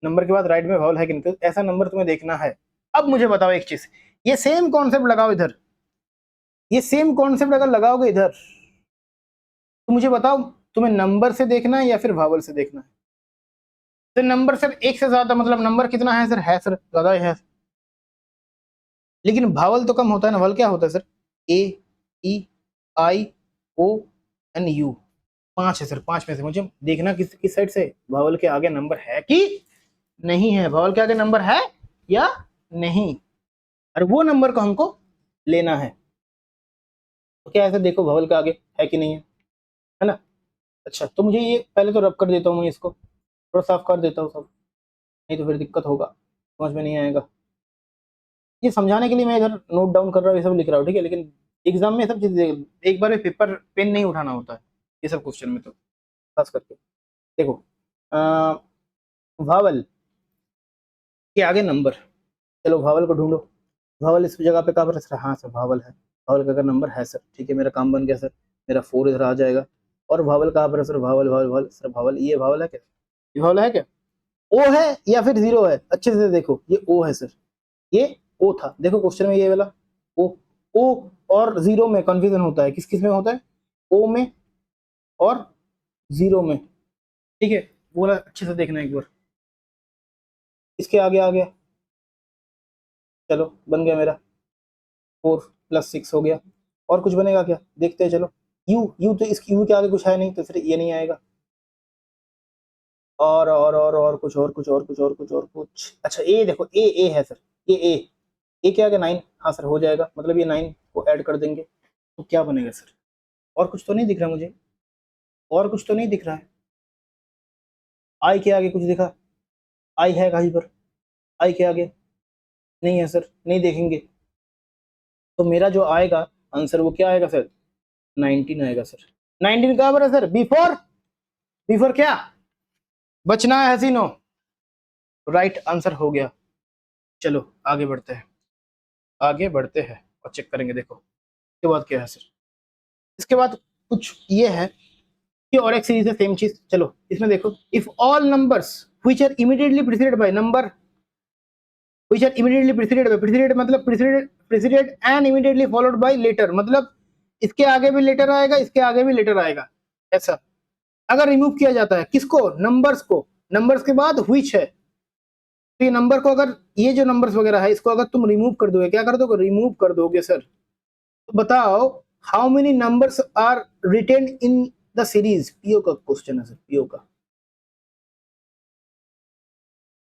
नंबर के बाद राइट में वावल है कि नहीं, तो ऐसा नंबर तुम्हें देखना है। अब मुझे बताओ एक चीज, ये सेम कॉन्सेप्ट लगाओ इधर, ये सेम कॉन्सेप्ट अगर लगाओगे इधर, तो मुझे बताओ तुम्हें नंबर से देखना है या फिर वावल से देखना है? तो नंबर सर एक से ज्यादा, मतलब नंबर कितना है सर? है सर, ज्यादा है, लेकिन भावल तो कम होता है ना। भावल क्या होता है sir? A, E, I, O and U, पांच है सर। पांच में से मुझे देखना किस किस साइड से भावल के आगे नंबर है कि नहीं है, भावल के आगे नंबर है या नहीं, और वो नंबर को हमको लेना है। तो क्या ऐसे देखो भावल के आगे है कि नहीं है ना? अच्छा, तो मुझे ये पहले तो रब कर देता हूँ, मैं इसको थोड़ा साफ कर देता हूँ सब, नहीं तो फिर दिक्कत होगा, समझ में नहीं आएगा। ये समझाने के लिए मैं इधर नोट डाउन कर रहा हूँ, ये सब लिख रहा हूँ, ठीक है, लेकिन एग्जाम में ये सब चीजें एक बार में पेपर पेन नहीं उठाना होता है ये सब क्वेश्चन में, तो खास करके देखो, भावल के आगे नंबर, चलो भावल को ढूंढो। भावल इस जगह पे कहाँ पर है सर? हाँ सर भावल है, भावल का अगर नंबर है सर, ठीक है, मेरा काम बन गया सर, मेरा 4 इधर आ जाएगा। और भावल कहाँ पर है सर? भावल भावल भावल सर, भावल, ये भावल है क्या? ये भावल है क्या? ओ है या फिर जीरो है? अच्छे से देखो, ये ओ है सर, ये ओ था, देखो क्वेश्चन में ये वाला ओ। ओ और जीरो में कंफ्यूजन होता है, किस किस में होता है? ओ में और जीरो में, ठीक है, वो वाला अच्छे से देखना एक बार। इसके आगे आ गया, चलो बन गया मेरा 4 + 6 हो गया। और कुछ बनेगा क्या? देखते हैं, चलो। यू, यू तो इसकी यू के आगे कुछ है नहीं, तो फिर ये नहीं आएगा। और कुछ और कुछ और कुछ और कुछ और कुछ, अच्छा ए देखो, ए है सर, ये ए के आगे 9, हाँ सर हो जाएगा, मतलब ये 9 को ऐड कर देंगे, तो क्या बनेगा सर? और कुछ तो नहीं दिख रहा मुझे, और कुछ तो नहीं दिख रहा है। आई के आगे कुछ दिखा? आई है कहीं पर? आई के आगे नहीं है सर, नहीं देखेंगे, तो मेरा जो आएगा आंसर वो क्या आएगा सर? 19 आएगा सर। 19 कहां पर है सर? बिफोर, बिफोर क्या बचना है हसीनो, राइट आंसर हो गया। चलो आगे बढ़ते हैं, आगे बढ़ते हैं और चेक करेंगे, देखो इसके बाद क्या है सर। इसके बाद कुछ ये है कि और एक सीरीज है सेम चीज, चलो इसमें देखो, if all numbers which are immediately preceded by number which are immediately preceded by, preceded मतलब preceded and immediately followed by later, मतलब इसके आगे भी लेटर आएगा, इसके आगे भी लेटर आएगा, ऐसा। अगर रिमूव किया जाता है किसको? नंबर्स को, नंबर्स के बाद which है, तो ये नंबर को, अगर ये जो नंबर्स वगैरह है इसको अगर तुम रिमूव कर दोगे, क्या कर दोगे? रिमूव कर दोगे सर, तो बताओ how many numbers are written in the series? PO का क्वेश्चन है सर, पीओ का,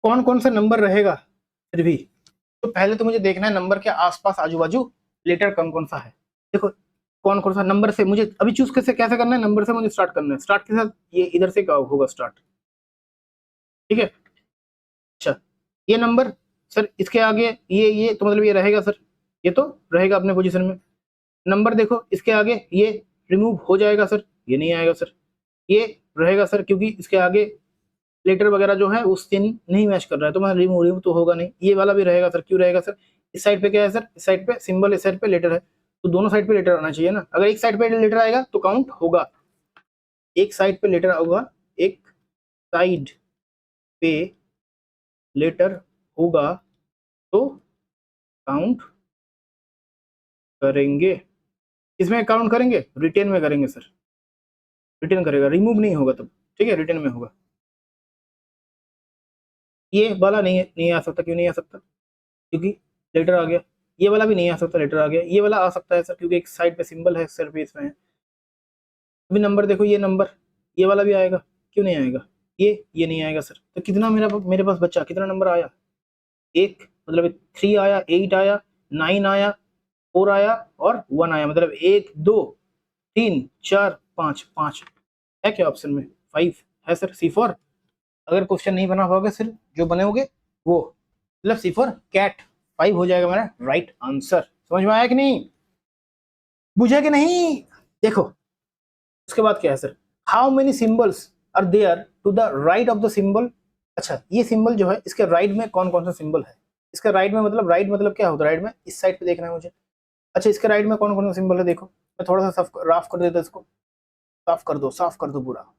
कौन कौन सा नंबर रहेगा फिर भी? तो पहले तो मुझे देखना है नंबर के आसपास आजू बाजू लेटर कौन कौन सा है, देखो कौन कौन सा नंबर से मुझे अभी चूज कैसे कैसे करना है, नंबर से मुझे स्टार्ट करना है, स्टार्ट के साथ ये इधर से होगा स्टार्ट, ठीक है। अच्छा, ये नंबर सर, इसके आगे ये तो मतलब ये रहेगा सर, ये तो रहेगा अपने पोजीशन में। नंबर देखो इसके आगे ये रिमूव हो जाएगा सर, ये नहीं आएगा सर, ये रहेगा सर, क्योंकि इसके आगे लेटर वगैरह जो है उससे नहीं मैच कर रहा है, तो मैं रिमूव रिमूव तो होगा नहीं। ये वाला भी रहेगा सर, क्यों रहेगा सर? इस साइड पे क्या है सर? इस साइड पे सिंबल, इस साइड पे लेटर है, तो दोनों साइड पे लेटर आना चाहिए ना। अगर एक साइड पे लेटर आएगा तो काउंट होगा, एक साइड पे लेटर होगा, एक साइड पे लेटर होगा तो काउंट करेंगे। इसमें काउंट करेंगे, रिटेन में करेंगे सर, रिटेन करेगा, रिमूव नहीं होगा तब, ठीक है, रिटेन में होगा। ये वाला नहीं आ सकता, क्यों नहीं आ सकता? क्योंकि लेटर आ गया। ये वाला भी नहीं आ सकता, लेटर आ गया। ये वाला आ सकता है सर, क्योंकि एक साइड पे सिंबल है, सर पे इसमें है। अभी नंबर देखो, ये नंबर, ये वाला भी आएगा, क्यों नहीं आएगा? ये नहीं आएगा सर, तो कितना मेरे पास बच्चा, कितना नंबर आया? एक, मतलब 3 आया, 8 आया, 9 आया, 4 आया और 1 आया, मतलब 1 2 3 4 5, 5 है क्या ऑप्शन में? 5 है सर, C4। अगर क्वेश्चन नहीं बना होगा सिर्फ जो बने होंगे वो, मतलब C4 कैट, 5 हो जाएगा मेरा राइट आंसर। समझ में आया कि नहीं? बुझे कि नहीं? देखो उसके बाद क्या है sir, how many symbols are there to the right of the symbol अच्छा ये सिंबल जो है इसके राइट में कौन कौन सा सिंबल है, इसके राइट में मतलब राइट मतलब क्या होता है, राइट में इस साइड पे देखना है मुझे। अच्छा इसके राइट में कौन कौन सा सिंबल है देखो, मैं थोड़ा सा राफ कर देता इसको, साफ कर दो पूरा।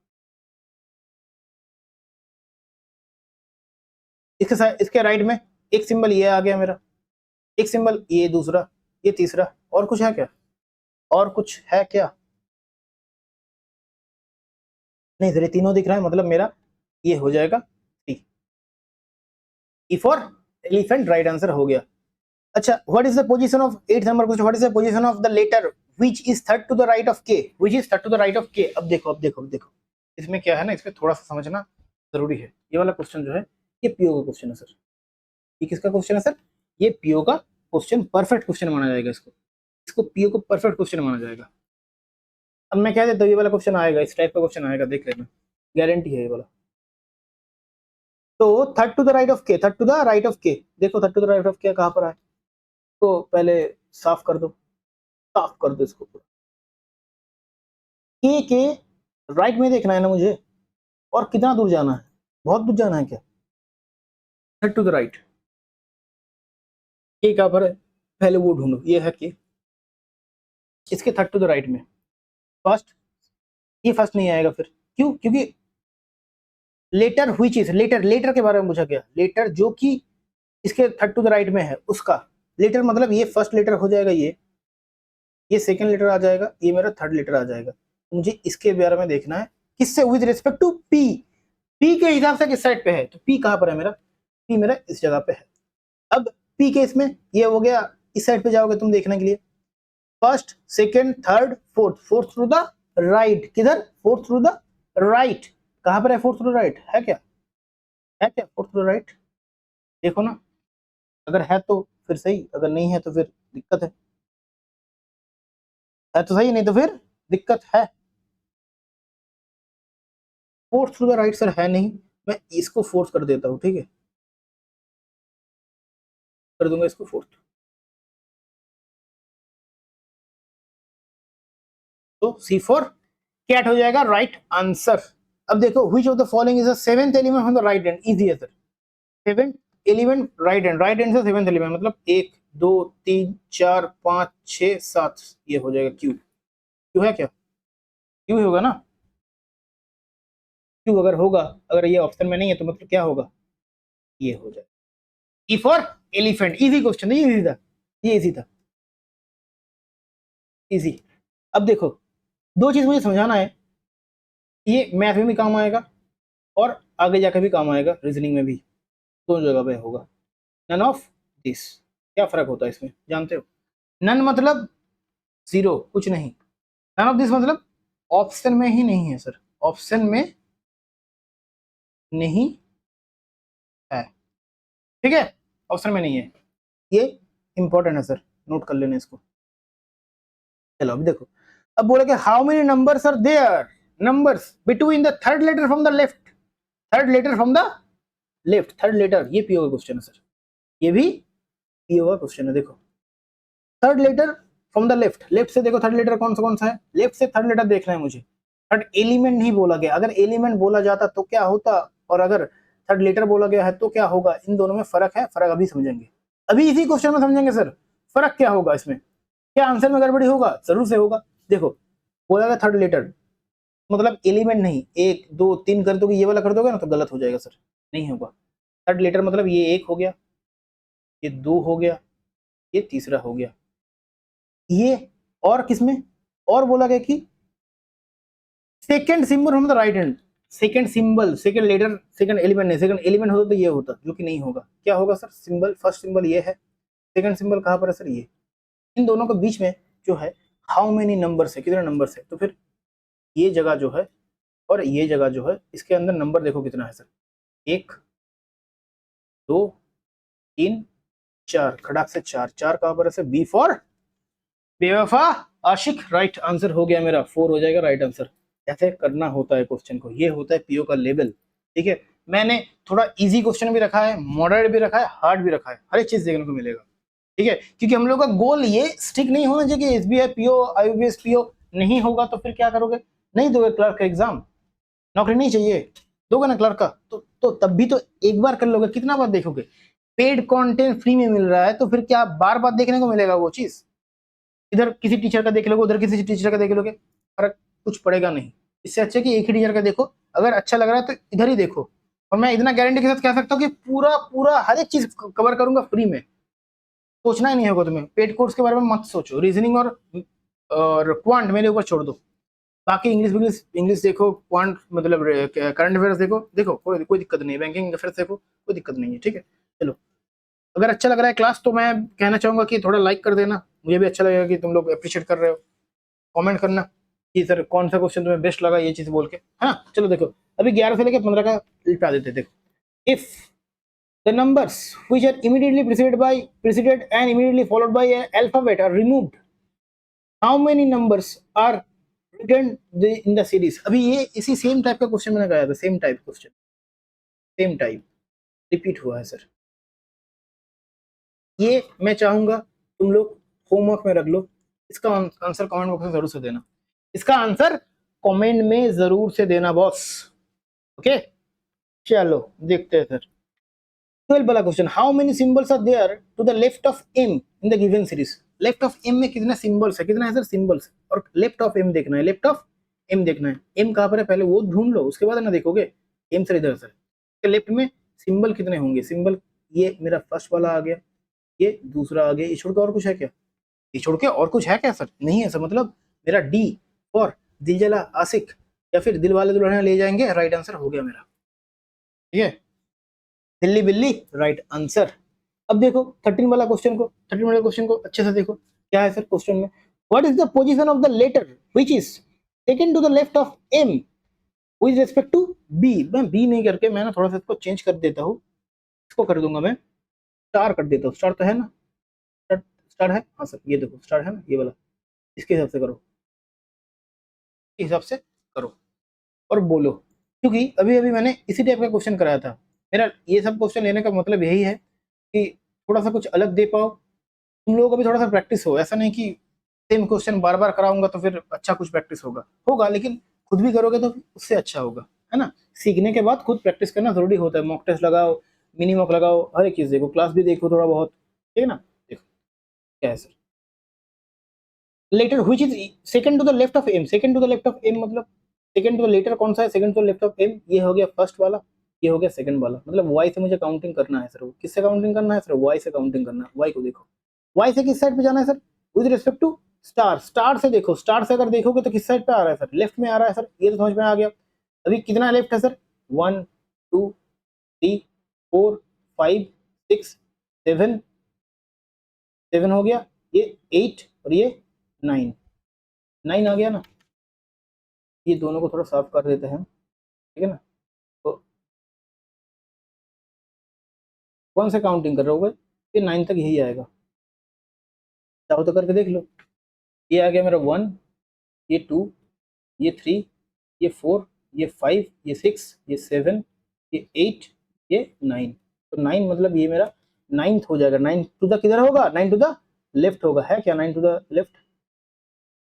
इसके राइट में एक सिंबल ये आ गया मेरा, एक सिंबल ये दूसरा, ये तीसरा, और कुछ है क्या, और कुछ है क्या, नहीं सर ये तीनों दिख रहा है, मतलब मेरा ये हो जाएगा T. E for elephant, right answer हो गया। अच्छा what is the position of 8th number question, what is the position of the letter which is third to the right of K, which is third to the right of K. अब देखो इसमें क्या है ना, इसमें थोड़ा सा समझना जरूरी है। ये वाला क्वेश्चन जो है ये पीओ का क्वेश्चन है सर, ये किसका क्वेश्चन है सर, ये पीओ का क्वेश्चन, परफेक्ट क्वेश्चन माना जाएगा इसको, इसको पीओ को परफेक्ट क्वेश्चन माना जाएगा। अब मैं कह देता हूँ ये वाला क्वेश्चन आएगा, इस टाइप का क्वेश्चन आएगा, देख लेना, गारंटी है ये वाला। तो third to the right of K, third to the right of K, देखो third to the right of K कहाँ पर आए, तो पहले साफ कर दो, साफ कर दो इसको पूरा। के राइट में देखना है ना मुझे, और कितना दूर जाना है, बहुत दूर जाना है क्या, थर्ड टू द राइट, के कहाँ पर है, पहले वो ढूंढो, ये है के, इसके थर्ड टू द राइट में फर्स्ट, ये फर्स्ट नहीं आएगा फिर, क्यों, क्योंकि लेटर हुई चीज, लेटर के बारे में पूछा गया, लेटर जो कि इसके थर्ड टू द राइट में है उसका, लेटर मतलब ये फर्स्ट लेटर हो जाएगा, ये सेकंड लेटर आ जाएगा, ये मेरा थर्ड लेटर आ जाएगा। तो मुझे इसके बारे में देखना है, किससे, with respect to P, P के हिसाब से किस साइड पे है, तो पी कहां पर है मेरा, पी मेरा इस जगह पे है। अब पी के इसमें ये हो गया, इस साइड पे जाओगे तुम देखने के लिए, first second third fourth, fourth through the right, किधर, फोर्थ थ्रू द राइट, कहां पर है फोर्थ थ्रू द राइट, है क्या, है क्या फोर्थ थ्रू द राइट, देखो ना, अगर है तो फिर सही, अगर नहीं है तो फिर दिक्कत है तो सही, नहीं तो फिर दिक्कत है। Fourth through the right sir है नहीं, मैं इसको फोर्थ कर देता हूँ, ठीक है, कर दूंगा इसको फोर्थ, तो सी फॉर कैट हो जाएगा राइट आंसर। अब देखो which of the following is the seventh element from the right hand, easy है sir, seventh element right hand, right hand से सेवेंथ एलिमेंट मतलब 1 2 3 4 5 6 7, ये हो जाएगा क्यू, क्यू है क्या, क्यू ही होगा ना, क्यू अगर होगा, अगर ये ऑप्शन में नहीं है तो मतलब क्या होगा, ये हो जाएगा। ई फॉर एलिफेंट, इजी क्वेश्चन, ये इजी था, ये इजी था, इजी। अब देखो दो चीज मुझे समझाना है, ये मैथ में भी काम आएगा और आगे जाकर भी काम आएगा, रीजनिंग में भी, दोनों जगह पे होगा। नन ऑफ दिस, क्या फर्क होता है इसमें जानते हो, नन मतलब जीरो, कुछ नहीं, नन ऑफ दिस मतलब ऑप्शन में ही नहीं है सर, ऑप्शन में नहीं है, ठीक है, ऑप्शन में नहीं है, ये इंपॉर्टेंट है सर, नोट कर लेना इसको। चलो अब देखो, अब बोले कि how many numbers are there, numbers between the third letter from the left, third letter from the left, third letter, ये पीओ का क्वेश्चन है सर, ये भी पीओ का क्वेश्चन है। देखो third letter from the left, left से देखो थर्ड लेटर कौन सा है, लेफ्ट से थर्ड लेटर देखना है मुझे, थर्ड एलिमेंट नहीं बोला गया, अगर एलिमेंट बोला जाता तो क्या होता, और अगर थर्ड लेटर बोला गया है तो क्या होगा, इन दोनों में फर्क है, फर्क अभी समझेंगे, अभी इसी क्वेश्चन में समझेंगे सर, फर्क क्या होगा इसमें, क्या आंसर में गड़बड़ी होगा, जरूर से होगा। देखो बोला गया थर्ड लेटर मतलब एलिमेंट नहीं, 1 2 3 कर दोगे, ये वाला कर दोगे ना तो गलत हो जाएगा सर, नहीं होगा, थर्ड लेटर मतलब ये 1 हो गया, ये 2 हो गया, ये तीसरा हो गया, ये, और किसमें, और बोला गया कि second symbol from the right hand, second symbol, second letter, second element नहीं, सेकंड एलिमेंट होता तो ये होता, जो कि नहीं होगा, क्या होगा सर, सिंबल, फर्स्ट सिंबल ये है, सेकंड सिंबल कहां पर है सर, ये, इन दोनों के बीच में जो है हाउ मेनी नंबर्स है, कितने नंबर्स है, तो फिर ये जगह जो है और ये जगह जो है, इसके अंदर नंबर देखो कितना है सर, 1 2 3 4, खड़ाक से 4, 4 कहां पर है सर, बी फॉर बेवफा आशिक, राइट आंसर हो गया मेरा, 4 हो जाएगा राइट आंसर। ऐसे करना होता है क्वेश्चन को, ये होता है पीओ का लेवल, ठीक है। मैंने थोड़ा इजी क्वेश्चन भी रखा है, मॉडरेट भी रखा है, हार्ड भी रखा है, हर एक चीज देखने को मिलेगा, ठीक है, क्योंकि हम लोग का गोल ये स्टिक नहीं होना चाहिए कि एसबीआई पीओ, आईबीएस पीओ नहीं होगा तो फिर क्या करोगे, नहीं दोगे क्लर्क का एग्जाम, नौकरी नहीं चाहिए, दोगे ना क्लर्क का, तो तो तब भी तो एक बार कर लोगे, कितना बार देखोगे? पेड कंटेंट फ्री में मिल रहा है तो फिर क्या बार बार देखने को मिलेगा वो चीज? इधर किसी टीचर का देख लोगे, उधर किसी टीचर का देख लोगे, फर्क कुछ पड़ेगा नहीं। इससे अच्छा कि एक ही टीचर का देखो, अगर अच्छा लग रहा है तो इधर ही देखो। और मैं इतना गारंटी के साथ कह सकता हूँ कि पूरा पूरा हर एक चीज कवर करूंगा फ्री में, सोचना ही नहीं होगा तुम्हें। पेड कोर्स के बारे में मत सोचो, रीजनिंग और क्वांट मेरे ऊपर छोड़ दो। बाकी इंग्लिश इंग्लिश इंग्लिश देखो, क्वांट मतलब करंट अफेयर्स देखो, देखो कोई दिक्कत नहीं है, बैंकिंग अफेयर्स देखो, कोई दिक्कत नहीं है, ठीक है। चलो, अगर अच्छा लग रहा है क्लास तो मैं कहना चाहूंगा कि थोड़ा लाइक कर देना, मुझे भी अच्छा लगेगा कि तुम लोग अप्रिशिएट कर रहे हो। कमेंट करना कि सर कौन सा क्वेश्चन तुम्हें बेस्ट लगा, ये चीज बोल के, है ना। चलो देखो, अभी 11 से लेकर 15 का लिटा देते। देखो, if the numbers which are immediately preceded and immediately followed by an alphabet are removed, how many numbers are written in the series? अभी ये इसी सेम टाइप का क्वेश्चन मैंने कहा था, same type question, same type repeat हुआ है sir. ये मैं चाहूंगा तुम लोग होमवर्क में रख लो, इसका आंसर कमेंट बॉक्स में जरूर से देना, इसका आंसर कमेंट में जरूर से देना बॉस। ओके, चलो देखते हैं सर। 12 वाला question, how many symbols are there to the left of M in the given series? Left of M में कितने सिंबल्स है, कितना है सर सिंबल्स, और लेफ्ट ऑफ एम देखना है, लेफ्ट ऑफ एम देखना है। एम कहां पर है पहले वो ढूंढ लो, उसके बाद ना देखोगे। एम सर इधर सर, लेफ्ट में सिंबल कितने होंगे? सिंबल ये मेरा फर्स्ट वाला आ गया, ये दूसरा आ गया, ये छोड़ के और कुछ है क्या? ये छोड़ के और कुछ है क्या सर? नहीं है सर, मतलब मेरा डी और दिलजला आशिक या फिर दिल वाले दुल्हनिया ले जाएंगे राइट आंसर हो गया मेरा, ठीक है। दिल्ली बिल्ली राइट आंसर। अब देखो 13 वाला क्वेश्चन को अच्छे से देखो, क्या है सर क्वेश्चन में? What is the position of the letter which is taken to the left of M with respect to B? मैं बी नहीं करके मैं ना थोड़ा सा इसको चेंज कर देता हूँ, इसको कर दूंगा मैं स्टार कर देता हूँ। स्टार तो है ना, स्टार, स्टार है, हाँ सर ये देखो स्टार है ना, ये वाला, इसके हिसाब से करो, इस हिसाब से करो और बोलो। क्योंकि अभी अभी मैंने इसी टाइप का क्वेश्चन कराया था। मेरा ये सब क्वेश्चन लेने का मतलब यही है कि थोड़ा सा कुछ अलग दे पाओ, तुम लोगों का भी थोड़ा सा प्रैक्टिस हो। ऐसा नहीं कि सेम क्वेश्चन बार बार कराऊंगा तो फिर अच्छा कुछ प्रैक्टिस होगा, होगा लेकिन खुद भी करोगे तो उससे अच्छा होगा, है ना। सीखने के बाद खुद प्रैक्टिस करना जरूरी होता है। मॉक टेस्ट लगाओ, मिनी मॉक लगाओ, हर एक चीज देखो, क्लास भी देखो थोड़ा बहुत, ठीक है ना। देखो क्या है sir, letter which is second to the left of M, second to the left of M मतलब सेकंड टू द लेटर कौन सा है, second to the left of M, ये हो गया फर्स्ट वाला, ये हो गया सेकंड वाला। मतलब वाई से मुझे काउंटिंग करना है सर, वो किससे काउंटिंग करना है सर? वाई से काउंटिंग करना है। वाई को देखो, वाई से किस साइड पे जाना है sir? With respect to star, star से देखो, स्टार से अगर देखोगे तो किस साइड पे आ रहा है सर? लेफ्ट में आ रहा है सर, ये तो समझ में आ गया। अभी कितना लेफ्ट है सर? 1 2 3 4 5 6 7, 7 हो गया, ये 8 और ये 9, 9 आ गया ना। ये दोनों को थोड़ा साफ कर देते हैं, ठीक है ना। तो कौन सा काउंटिंग कर रहे हो भाई? ये 9 तक यही आएगा, चाहो तो करके देख लो। ये आ गया मेरा 1, ये 2, ये 3, ये 4, ये 5, ये 6, ये 7, ये 8, ये 9। तो 9 मतलब ये मेरा 9th हो जाएगा। 9 टू द किधर होगा? 9 टू द लेफ्ट होगा, है क्या? 9 to the left,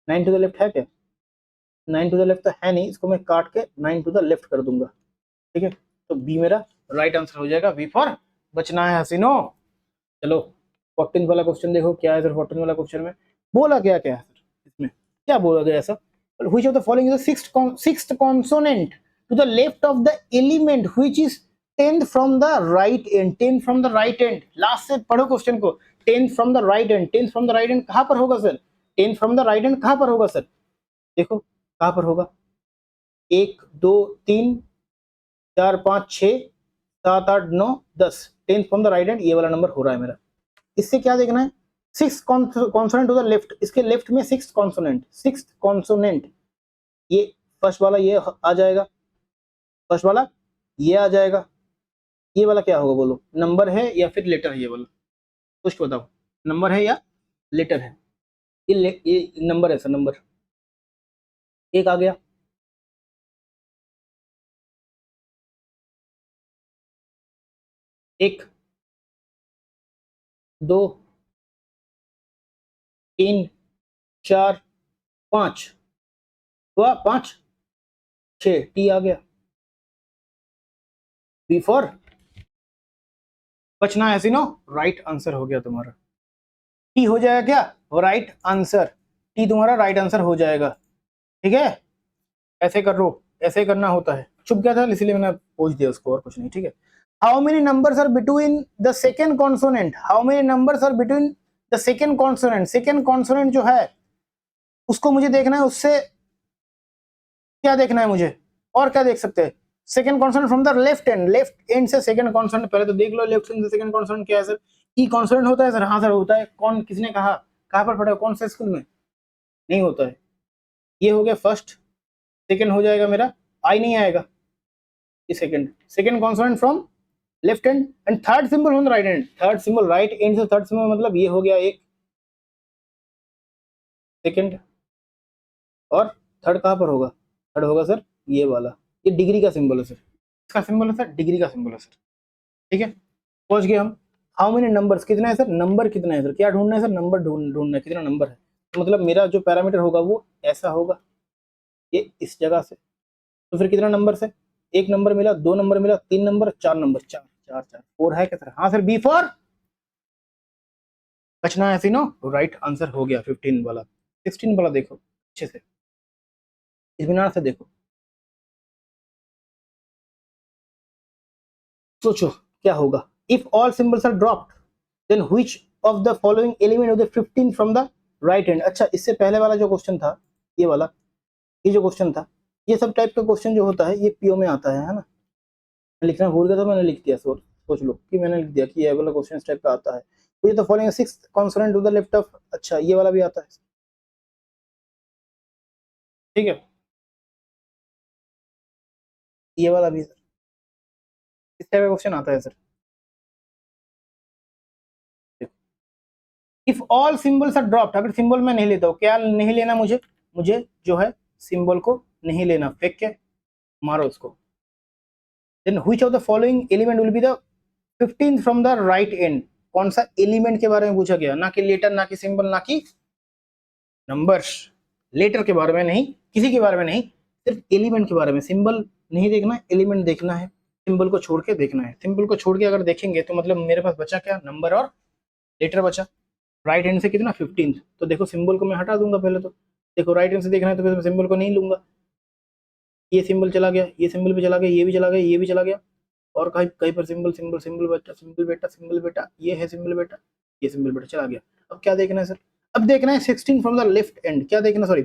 9 to the left है क्या? 9 टू द लेफ्ट तो है नहीं, इसको मैं काट के 9 टू द लेफ्ट कर दूंगा, ठीक है। तो बी मेरा राइट आंसर हो जाएगा, बी फॉर बचना है हसीनो। चलो 14 वाला क्वेश्चन देखो, क्या है सर 14 वाला क्वेश्चन में? बोला क्या क्या है सर इसमें, क्या बोला गया ऐसा? Which of the following is the sixth consonant to the left of the element which is 10th from the right end, 10th from the right end, last से पढ़ो क्वेश्चन को। 10th from the right end, 10th from the right end कहां पर होगा सर? 10th from the right end कहां पर होगा सर? देखो कहां पर होगा, 1 2 3 4 5 6 7 8 9 10, 10th from the right and ये वाला नंबर हो रहा है मेरा। इससे क्या देखना है? Six consonant to the left, इसके लेफ्ट में सिक्स कॉन्सोनेंट, सिक्स कॉन्सोनेंट, ये फर्स्ट वाला ये आ जाएगा, फर्स्ट वाला ये आ जाएगा। ये वाला क्या होगा बोलो, नंबर है या फिर लेटर है? ये वाला कुछ बताओ, नंबर है या लेटर है? ये नंबर है सर, नंबर। एक आ गया, एक, दो, तीन, चार, पांच, हुआ 5 6, टी आ गया। बी फॉर बचना है सीनो, राइट आंसर हो गया तुम्हारा। टी हो जाएगा क्या, राइट आंसर, टी तुम्हारा राइट आंसर हो जाएगा। ठीक है, ऐसे कर लो, ऐसे करना होता है। चुप गया था इसलिए मैंने पूछ दिया उसको, और कुछ नहीं। ठीक है, how many numbers are between the second consonant, how many numbers are between the second consonant, second consonant जो है उसको मुझे देखना है, उससे क्या देखना है मुझे, और क्या देख सकते हैं, second consonant from the left end से सेकंड कॉन्सोनेंट, पहले तो देख लो लेफ्ट एंड से सेकंड कॉन्सोनेंट क्या है सर, ई कॉन्सोनेंट होता है सर, हाँ सर होता है। कौन, किसने कहा, कहाँ पर पढ़ा, कौन से स्कूल में, नहीं होता है। ये हो गया फर्स्ट, सेकंड हो जाएगा मेरा, आई नहीं आएगा, ये second, second consonant from left and third symbol from the right and, third symbol right end से थर्ड सिंबल मतलब ये हो गया एक सेकंड, और थर्ड कहाँ पर होगा, थर्ड होगा सर ये वाला, ये डिग्री का सिंबल है सर, इसका सिंबल है सर, डिग्री का सिंबल है सर। ठीक है, पहुंच गए हम। हाउ मेनी नंबर्स, कितना है सर, नंबर कितना है सर, क्या ढूंढना है सर, नंबर ढूंढना है, कितना नंबर है, तो मतलब मेरा जो पैरामीटर होगा वो ऐसा होगा, ये इस जगह से, तो फिर कितना नंबर है, एक नंबर मिला, दो नंबर मिला, तीन नंबर, चार नंबर, चार चार चार, फोर है क्या सर, हाँ सर, बी फॉर बचना है सीनो, राइट आंसर हो गया 15 वाला। 16 वाला देखो अच्छे से, इत्मीनान से देखो, सोचो क्या होगा। If all symbols are dropped then which of the following element of the 15 from the right hand. अच्छा, इससे पहले वाला जो क्वेश्चन था, ये वाला, ये जो क्वेश्चन था, ये सब टाइप का क्वेश्चन जो होता है ये पीओ में आता है ना, मैं लिखना भूल गया था, मैंने लिख दिया, सोच लो कि मैंने लिख दिया कि ये वाला क्वेश्चन इस टाइप का आता है। तो ये तो following six consonant to the left of, अच्छा ये वाला भी आता है। ठीक है, ये वाला भी सर, इस टाइप का क्वेश्चन आता है sir. If all symbols are dropped, अगर सिंबल मैं नहीं लेता हूँ, क्या नहीं लेना मुझे, मुझे जो है सिंबल को नहीं लेना, फेंक के मारो उसको। Then which of the following element will be the 15 from the right end, कौन सा एलिमेंट के बारे में पूछा गया, ना कि लेटर, ना कि सिंबल, ना कि नंबर्स, लेटर के बारे में नहीं, किसी के बारे में नहीं, सिर्फ एलिमेंट के बारे में। सिंबल नहीं देखना, एलिमेंट देखना है, सिंबल को छोड़ के देखना है। सिंबल को छोड़ के अगर देखेंगे तो मतलब मेरे पास बचा क्या, नंबर और लेटर बचा। राइट हैंड से कितना 15, तो देखो सिंबल को मैं हटा दूंगा पहले तो, देखो राइट हैंड से देखना है तो फिर मैं सिंबल को नहीं लूंगा, ये सिंबल चला गया, ये सिंबल भी चला गया, ये भी चला गया, ये भी चला गया, और कहीं कहीं पर सिंबल सिंबल सिंबल बेटा, सिंबल बेटा, सिंबल बेटा, ये है सिंबल बेटा, ये सिंबल बेटा चला गया। अब क्या देखना है सर, अब देखना है 16 फ्रॉम द लेफ्ट एंड, क्या देखना, sorry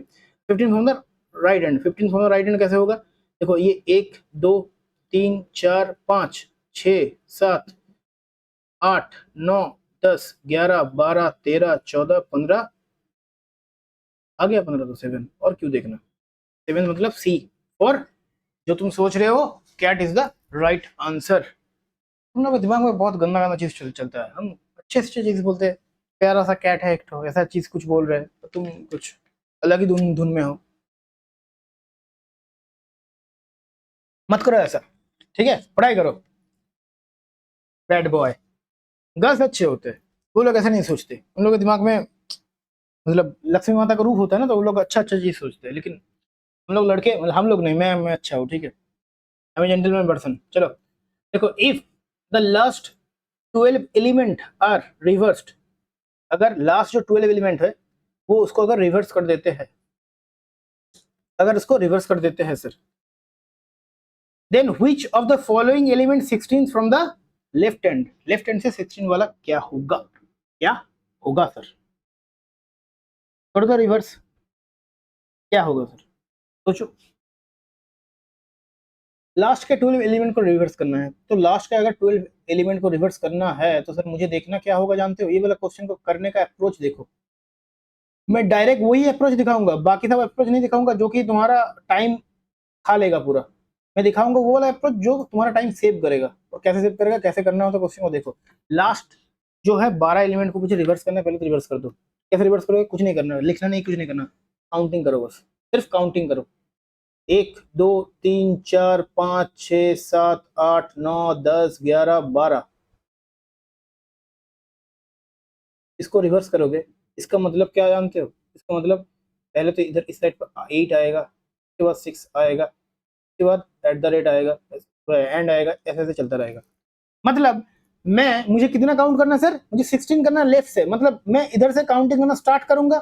15 from the right and. 15 from the right and कैसे होगा, देखो ये 1 2 3 4 5 6 7 8 9 10 11 12 13 14 15, आ गया 15 तो 7, और क्यों देखना, 7 मतलब सी, और जो तुम सोच रहे हो cat is the right answer. हम लोग के दिमाग में बहुत गंदा गंदा चीज चलता है, हम अच्छे अच्छे चीज बोलते हैं, प्यारा सा कैट है एक तो, ऐसा चीज कुछ बोल रहे हैं तो तुम कुछ अलग ही धुन धुन में हो, मत करो ऐसा। ठीक है, पढ़ाई करो, बैड बॉय। गर्ल्स अच्छे होते हैं, वो लोग ऐसा नहीं सोचते, उन लोगों के दिमाग में मतलब लक्ष्मी माता का रूप होता है ना, तो वो लोग अच्छा अच्छा चीज सोचते हैं, लेकिन हम लोग लड़के, मतलब हम लोग नहीं, मैं अच्छा हूँ। ठीक है, आई एम जेंटलमैन पर्सन। चलो देखो, if the last 12 element are reversed, अगर लास्ट जो 12 एलिमेंट है वो उसको अगर रिवर्स कर देते हैं, अगर उसको रिवर्स कर देते हैं sir, then which of the following element 16 from the left hand, left hand से 16 वाला क्या होगा, क्या होगा सर, कर दो रिवर्स, क्या होगा सर, सोचो। लास्ट के 12 एलिमेंट को रिवर्स करना है, तो लास्ट का अगर 12 एलिमेंट को रिवर्स करना है तो सर मुझे देखना क्या होगा, जानते हो, ये वाला क्वेश्चन को करने का अप्रोच देखो। मैं डायरेक्ट वही अप्रोच दिखाऊंगा, बाकी सब अप्रोच नहीं दिखाऊंगा जो कि तुम्हारा टाइम खा लेगा पूरा। मैं दिखाऊंगा वो वाला अप्रोच जो तुम्हारा टाइम सेव करेगा, और कैसे सेव करेगा, कैसे करना होता है क्वेश्चन को देखो। लास्ट जो है 12 एलिमेंट को मुझे रिवर्स करना है, पहले तो रिवर्स कर दो। कैसे रिवर्स करोगे, कुछ नहीं करना, लिखना नहीं, कुछ नहीं करना, काउंटिंग करो बस, सिर्फ काउंटिंग करो, 1 2 3 4 5 6 7 8 9 10 11 12, इसको रिवर्स करोगे, इसका मतलब क्या जानते हो, इसका मतलब पहले तो इधर इस साइड पर 8 आएगा, उसके बाद 6 आएगा, उसके बाद एट द रेट आएगा, एंड आएगा, ऐसे ऐसे चलता रहेगा। मतलब मुझे कितना काउंट करना है सर, मुझे 16 करना लेफ्ट से, मतलब मैं इधर से काउंटिंग करना स्टार्ट करूंगा,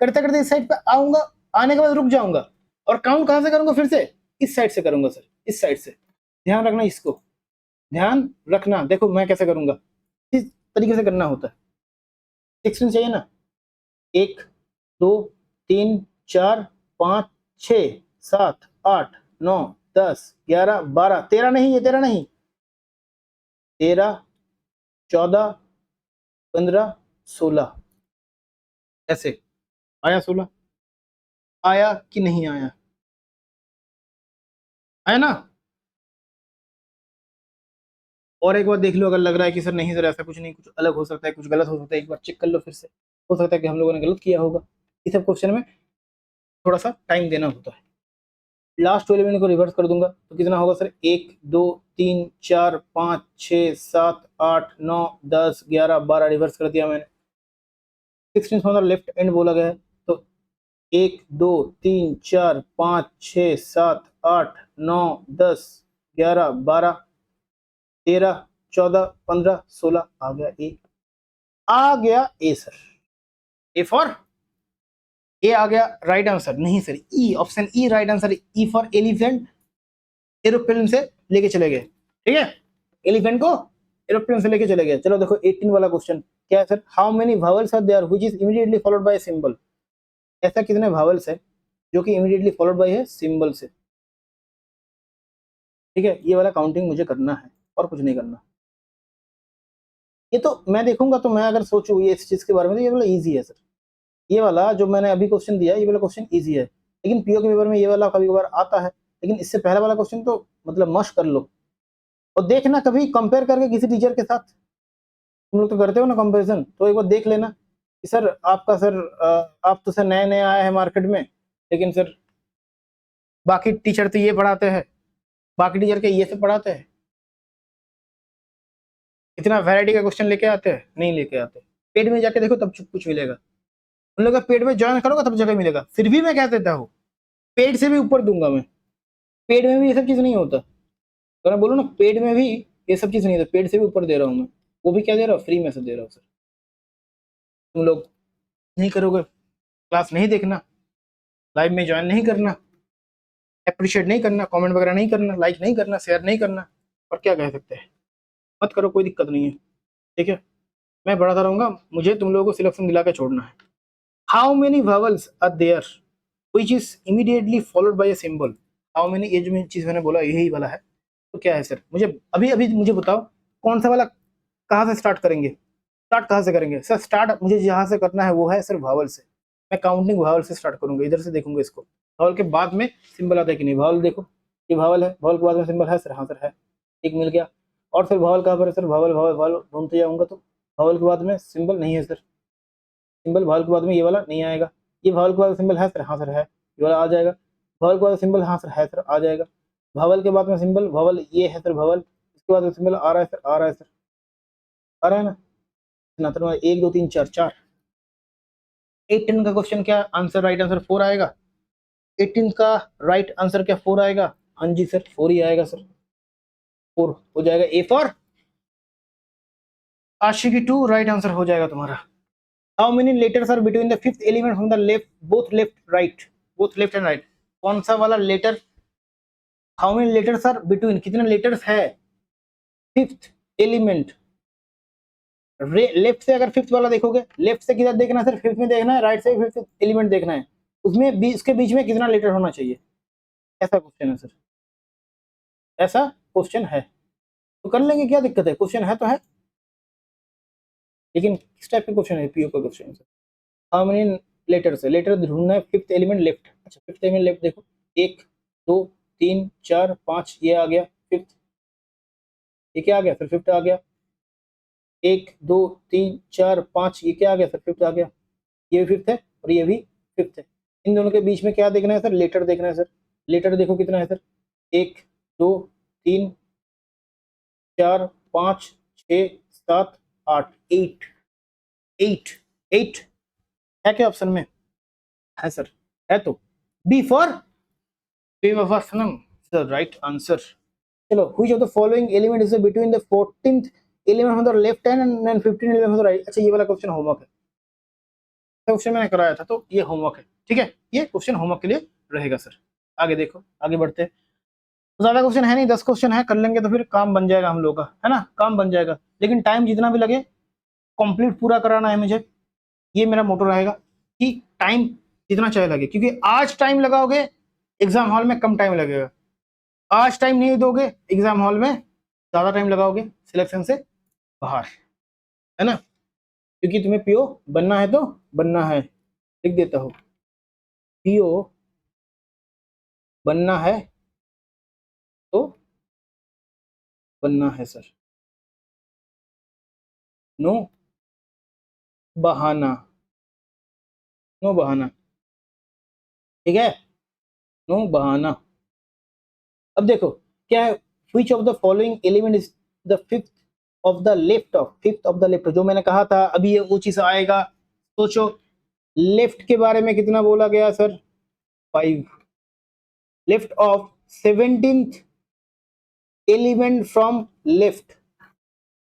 करते करते इस साइड पे आऊंगा, आने के बाद रुक जाऊंगा, और काउंट कहां से करूंगा, फिर से इस साइड से करूंगा सर, इस साइड से। ध्यान रखना, इसको ध्यान रखना। देखो मैं कैसे करूंगा, इस तरीके से करना होता है। 16 चाहिए ना, 1 2 3 4 5 6 7 8 9 10 11 12, 13 नहीं, ये 13 नहीं, 13 14 15 16, ऐसे आया 16, आया कि नहीं आया, आया ना। और एक बार देख लो, अगर लग रहा है कि सर नहीं सर ऐसा कुछ नहीं, कुछ अलग हो सकता है, कुछ गलत हो सकता है, एक बार चेक कर लो फिर से, हो सकता है कि हम लोगों ने गलत किया होगा। इस सब क्वेश्चन में थोड़ा सा टाइम देना होता है। लास्ट 12 को रिवर्स कर दूंगा तो कितना होगा सर, 1 2 3 4 5 6 7 8 9 10 11 12, रिवर्स कर दिया मैंने। 16 मतलब लेफ्ट एंड बोला गया है, तो 1 2 3 4 5 6 7 8 9 10 11 12 13 14 15 16, आ गया ए, आ गया ए सर। ए फॉर, ए आ गया राइट आंसर। नहीं sir, E, option E right answer. E for elephant, aeroplane से लेके चले गए, ठीक है, एलिफेंट को एरोप्लेन से लेके चले गए। चलो देखो 18 वाला क्वेश्चन क्या है sir, how many vowels are there which is immediately followed by symbol. ऐसा कितने वावल्स है जो कि इमीडिएटली फॉलोड बाय है सिंबल से, ठीक है, ये वाला काउंटिंग मुझे करना है और कुछ नहीं करना। ये तो मैं देखूंगा, तो मैं अगर सोचूं ये इस चीज के बारे में, तो ये वाला इजी है सर। ये वाला जो मैंने अभी क्वेश्चन दिया, ये वाला क्वेश्चन इजी है, लेकिन पीओ के पेपर में ये वाला कभी कभार आता है, लेकिन इससे पहले वाला क्वेश्चन तो मतलब मस्ट कर लो। और देखना कभी कंपेयर करके किसी टीचर के साथ, तुम लोग तो करते हो ना कंपैरिजन, तो एक बार देख लेना कि सर आपका सर आप तो सर नए नए आए हैं मार्केट में, लेकिन सर बाकी टीचर तो ये पढ़ाते हैं, बाकी टीचर के ये सब पढ़ाते हैं, इतना वैरायटी का क्वेश्चन लेके आते हैं, नहीं लेके आते। पेड में जाके देखो तब कुछ मिलेगा, उन लोग का पेड में ज्वाइन करोगे तब जगह मिलेगा। फिर भी मैं कह देता हूँ पेड से भी ऊपर दूंगा मैं, पेड में भी ये सब चीज नहीं होता, तो मैं बोलूँ ना पेड में भी ये सब चीज नहीं होता, पेड से भी ऊपर दे रहा हूँ मैं। वो भी क्या दे रहा हूँ, फ्री में से दे रहा हूँ सर। तुम लोग नहीं करोगे, क्लास नहीं देखना, लाइव में ज्वाइन नहीं करना, अप्रिशिएट नहीं करना, कमेंट वगैरह नहीं करना, लाइक नहीं करना, शेयर नहीं करना, और क्या कह सकते हैं, मत करो, कोई दिक्कत नहीं है, ठीक है, मैं बढ़ाता रहूंगा, मुझे तुम लोगों को सिलेक्शन दिला के छोड़ना है। How many vowels are there which is immediately followed by a symbol. How many, ये जो चीज मैंने बोला यही वाला है, तो क्या है सर, मुझे अभी अभी मुझे बताओ कौन सा वाला, कहाँ से स्टार्ट करेंगे, स्टार्ट कहाँ से करेंगे सर, स्टार्ट मुझे जहाँ से करना है वो है सर भावल से। मैं काउंटिंग भावल से स्टार्ट करूंगा, इधर से देखूंगा इसको, भावल के बाद में सिंबल आता है कि नहीं। भावल देखो, ये भावल है, भावल के बाद में सिंबल है सर, हाँ सर है, एक मिल गया। और फिर भावल कहाँ पर है सर, भावल भावल भावल ढूंढते जाऊंगा, तो भावल के बाद में सिंबल नहीं है सर, सिंबल भावल के बाद में ये वाला नहीं आएगा। ये भावल के बाद सिंबल है सर, हाँ सर है, ये वाला आ जाएगा। भावल के बाद सिंबल, हाँ सर है सर, आ जाएगा। भावल के बाद में सिंबल, भावल ये है सर भावल, इसके बाद में सिंबल आ रहा है सर, आ रहा है सर, आ रहा है ना। तो 1 2 3 4 4, 18 का क्वेश्चन क्या आंसर, राइट आंसर 4 आएगा। 18 का राइट आंसर क्या 4 आएगा, हाँ जी सर 4 ही आएगा सर, 4 हो जाएगा। A for Aashiqui 2 right answer हो जाएगा तुम्हारा। How many letters are between the fifth element from the left, both left right, both left and right, कौन सा वाला letter, how many letters are between, कितने लेटर्स है फिफ्थ एलिमेंट, लेफ्ट से अगर फिफ्थ वाला देखोगे, लेफ्ट से किधर देखना है सर, फिफ्थ में देखना है, राइट से फिफ्थ एलिमेंट देखना है, उसमें उसके बीच में कितना लेटर होना चाहिए, ऐसा क्वेश्चन है सर, ऐसा क्वेश्चन है, तो कर लेंगे, क्या दिक्कत है, क्वेश्चन है तो है, लेकिन किस टाइप का क्वेश्चन है, पीओ का क्वेश्चन है सर। हाउ मेनी लेटर्स है, लेटर ढूंढना है, फिफ्थ एलिमेंट लेफ्ट, अच्छा फिफ्थ एलिमेंट लेफ्ट देखो, 1 2 3 4 5, ये आ गया फिफ्थ, ये क्या आ गया सर, फिफ्थ आ गया। 1 2 3 4 5, ये क्या आ गया सर, फिफ्थ आ गया, ये भी फिफ्थ है और ये भी फिफ्थ है। इन दोनों के बीच में क्या देखना है सर, लेटर देखना है सर, लेटर देखो कितना है सर, 1 2 3 4 5 6 7 8, 8 8 8 है क्या ऑप्शन में, है सर, है तो बी फॉर बेवफा सनम, द राइट आंसर। चलो, which of the following element is between the 14th element on the left hand and 15th element on the right? अच्छा, ये वाला क्वेश्चन होमवर्क है, क्वेश्चन मैंने कराया था, तो ये होमवर्क है, ठीक है, ये क्वेश्चन होमवर्क के लिए रहेगा सर। आगे देखो, आगे बढ़ते हैं। ज्यादा क्वेश्चन है नहीं, 10 क्वेश्चन है, कर लेंगे तो फिर काम बन जाएगा हम लोग का, है ना, काम बन जाएगा। लेकिन टाइम जितना भी लगे कंप्लीट पूरा कराना है मुझे, ये मेरा मोटो रहेगा कि टाइम जितना चाहे लगे, क्योंकि आज टाइम लगाओगे एग्जाम हॉल में कम टाइम लगेगा, आज टाइम नहीं दोगे एग्जाम हॉल में ज्यादा टाइम लगाओगे सिलेक्शन से बाहर, है ना। क्योंकि तुम्हें पीओ बनना है तो बनना है, लिख देता हूँ, पीओ बनना है तो बनना है सर, नो बहाना, नो बहाना, ठीक है, नो बहाना। अब देखो क्या है, which of the following element is the fifth of the left of, fifth of the left, जो मैंने कहा था अभी ये वो चीज आएगा। सोचो लेफ्ट के बारे में कितना बोला गया sir, 5, left of 17th element from left,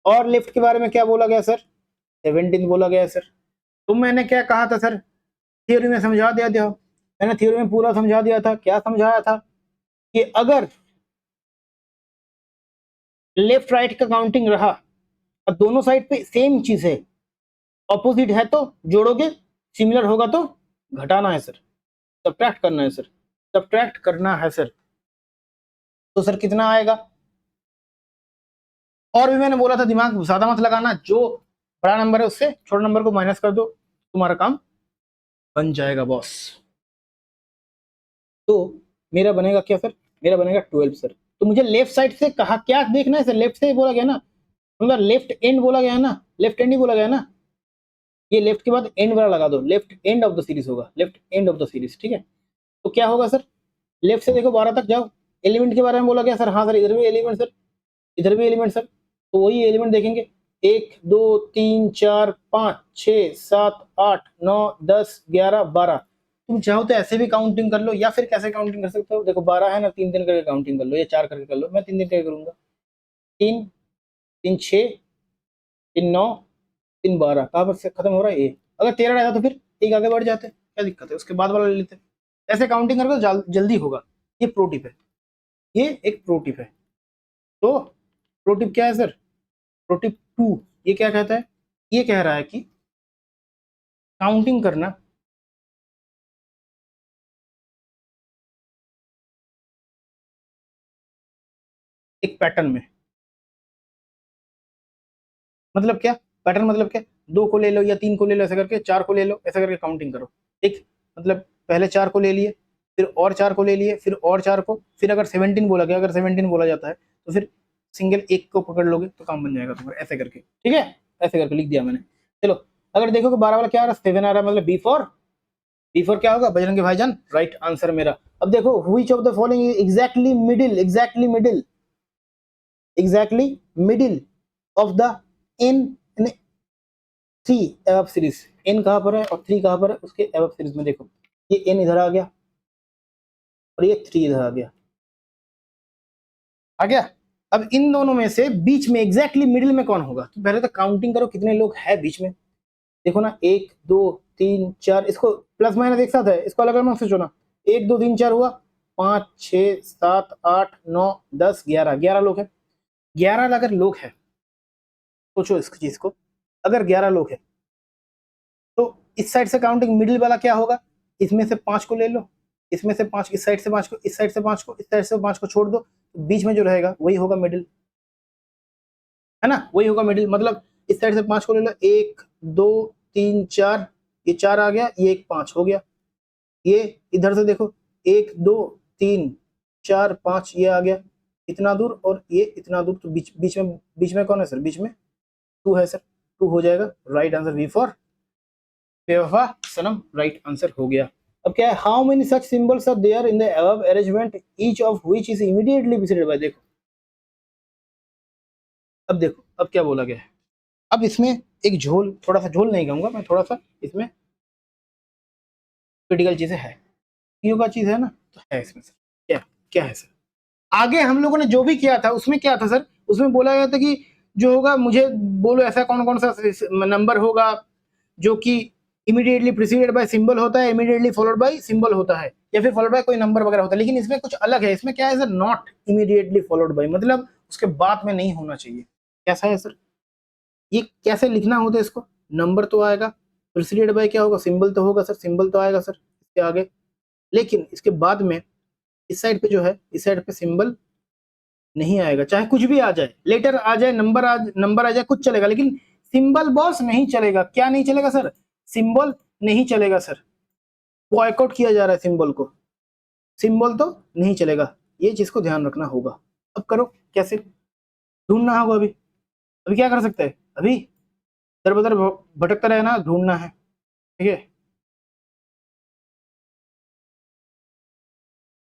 और लेफ्ट के बारे में क्या बोला गया सर, 17 बोला गया सर। तो मैंने क्या कहा था सर, थ्योरी में समझा दिया था, मैंने थ्योरी में पूरा समझा दिया था। क्या समझाया था कि अगर लेफ्ट राइट का काउंटिंग रहा और दोनों साइड पे सेम चीज है, ऑपोजिट है तो जोड़ोगे, सिमिलर होगा तो घटाना है सर, सब्ट्रैक्ट करना है सर, सब्ट्रैक्ट करना है सर। तो सर कितना आएगा, और भी मैंने बोला था दिमाग ज्यादा मत लगाना, जो बड़ा नंबर है उससे छोटा नंबर को माइनस कर दो, तुम्हारा काम बन जाएगा बॉस। तो मेरा बनेगा क्या सर, मेरा बनेगा 12 सर। तो मुझे लेफ्ट साइड से कहा क्या देखना है सर, लेफ्ट से बोला गया ना, मतलब लेफ्ट एंड बोला गया है ना, लेफ्ट एंड ही बोला गया ना, ये लेफ्ट के बाद एंड वाला लगा दो, left end of the series होगा, left end of the series, ठीक है। तो क्या होगा सर, लेफ्ट से देखो 12 तक जाओ, एलिमेंट के बारे में बोला गया सर, हाँ सर इधर भी एलिमेंट सर, इधर भी एलिमेंट सर, तो वही एलिमेंट देखेंगे, 1 2 3 4 5 6 7 8 9 10 11 12। तुम चाहो तो ऐसे भी काउंटिंग कर लो, या फिर कैसे काउंटिंग कर सकते हो, देखो 12 है ना, 3 3 करके काउंटिंग कर लो, या 4 करके कर लो, मैं 3 3 करके करूंगा, 3 3 6 3 9 3 12, कहाँ पर से खत्म हो रहा है ये, अगर 13 रहता तो फिर एक आगे बढ़ जाते, क्या दिक्कत है, उसके बाद वाला ले लेते। ऐसे काउंटिंग करके जल्दी होगा, ये प्रो टिप है, ये एक प्रो टिप है। तो प्रो टिप क्या है सर, प्रो टिप 2 ये क्या कहता है, ये कह रहा है कि काउंटिंग करना एक पैटर्न में, मतलब क्या पैटर्न, मतलब क्या, 2 को ले लो या 3 को ले लो, ऐसा करके 4 को ले लो, ऐसा करके काउंटिंग करो, ठीक, मतलब पहले 4 को ले लिए, फिर और 4 को ले लिए, फिर और 4 को, फिर अगर 17 बोला गया, अगर 17 बोला जाता है तो फिर सिंगल एक को पकड़ लोगे तो काम बन जाएगा तुम्हारा, ऐसे करके, ठीक है, ऐसे करके लिख दिया मैंने। चलो अगर देखो कि 12 वाला क्या आ रहा है, 7 आ रहा है, मतलब बी फॉर क्या होगा बजरंगी भाईजान, राइट आंसर मेरा। अब देखो which of the following exactly middle, exactly middle of the in 3 above series, N कहां पर है और 3 कहां पर है, उसके एवब सीरीज में देखो, ये एन इधर आ गया और ये 3 इधर आ गया। अब इन दोनों में से बीच में एग्जैक्टली मिडिल में कौन होगा, तो पहले तो काउंटिंग करो कितने लोग हैं बीच में, देखो ना 1 2 3 4, इसको प्लस माइनस एक साथ है, इसको अलग अलग मत सोचो ना, 1 2 3 4 हुआ, 5 6 7 8 9 10 11, 11 लोग हैं, 11 अगर लोग हैं, सोचो इस चीज को, अगर 11 लोग हैं तो इस साइड से काउंटिंग मिडिल वाला क्या होगा, इसमें से 5 को ले लो, इसमें से 5, इस साइड से 5 को, इस साइड से 5 को, इस साइड से 5 को छोड़ दो, तो बीच में जो रहेगा वही होगा मिडिल, है ना, वही होगा मिडिल। मतलब इस साइड से 5 को ले लो, 1 2 3 4, ये 4 आ गया, ये एक 5 हो गया, ये इधर से देखो 1 2 3 4 5, ये आ गया इतना दूर और ये इतना दूर, तो बीच में कौन है सर, बीच में 2 है सर, 2 हो जाएगा, राइट आंसर बी फॉर बेवफा सनम, राइट आंसर हो गया। अब क्या है, how many such symbols are there in the above arrangement, each of which is immediately preceded by, देखो अब देखो अब क्या बोला गया है, अब इसमें एक झोल, थोड़ा सा झोल नहीं कहूंगा मैं, थोड़ा सा इसमें क्रिटिकल चीजें है, क्यों का चीज है ना, तो है इसमें सर, क्या क्या है सर, आगे हम लोगों ने जो भी किया था उसमें क्या था सर, उसमें बोला गया था कि जो होगा मुझे बोलो ऐसा कौन कौन सा नंबर होगा जो कि इमीडिएटली प्रीसीडेड बाय सिंबल होता है, इमीडिएटली फॉलोड बाय सिंबल होता है, या फिर फॉलोड बाय कोई नंबर वगैरह होता है। लेकिन इसमें कुछ अलग है, इसमें क्या है sir, not immediately followed bye, मतलब उसके बाद में नहीं होना चाहिए। कैसा है सर, ये कैसे लिखना होता है इसको, नंबर तो आएगा, प्रीसीडेड बाय क्या होगा, सिंबल तो होगा सर, सिंबल तो आएगा सर इसके आगे, लेकिन इसके बाद में इस साइड पे जो है, इस साइड पे सिंबल नहीं आएगा, चाहे कुछ भी आ जाए, लेटर आ जाए, नंबर आ जाए, कुछ चलेगा, लेकिन सिंबल बॉस नहीं चलेगा। क्या नहीं चलेगा सर, सिंबल नहीं चलेगा सर, बॉयकॉट किया जा रहा है सिंबल को, सिंबल तो नहीं चलेगा, ये चीज को ध्यान रखना होगा। अब करो कैसे, ढूंढना होगा अभी, अभी क्या कर सकते हैं, अभी दर बदर भटकता रहना, ढूंढना है, ठीक है।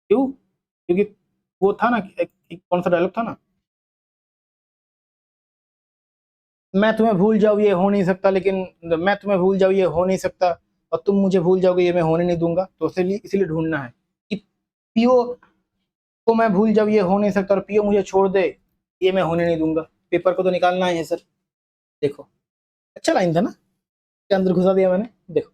क्यों, क्योंकि वो था ना, एक कौन सा डायलॉग था ना, मैं तुम्हें भूल जाऊँ ये हो नहीं सकता, लेकिन मैं तुम्हें भूल जाऊँ ये हो नहीं सकता, और तुम मुझे भूल जाओगे ये मैं होने नहीं दूंगा। तो इसलिए ढूंढना है कि पीओ को मैं भूल जाऊँ ये हो नहीं सकता, और पीओ मुझे छोड़ दे ये मैं होने नहीं दूंगा। पेपर को तो निकालना ही है सर। देखो अच्छा लाइन था ना, के अंदर घुसा दिया मैंने। देखो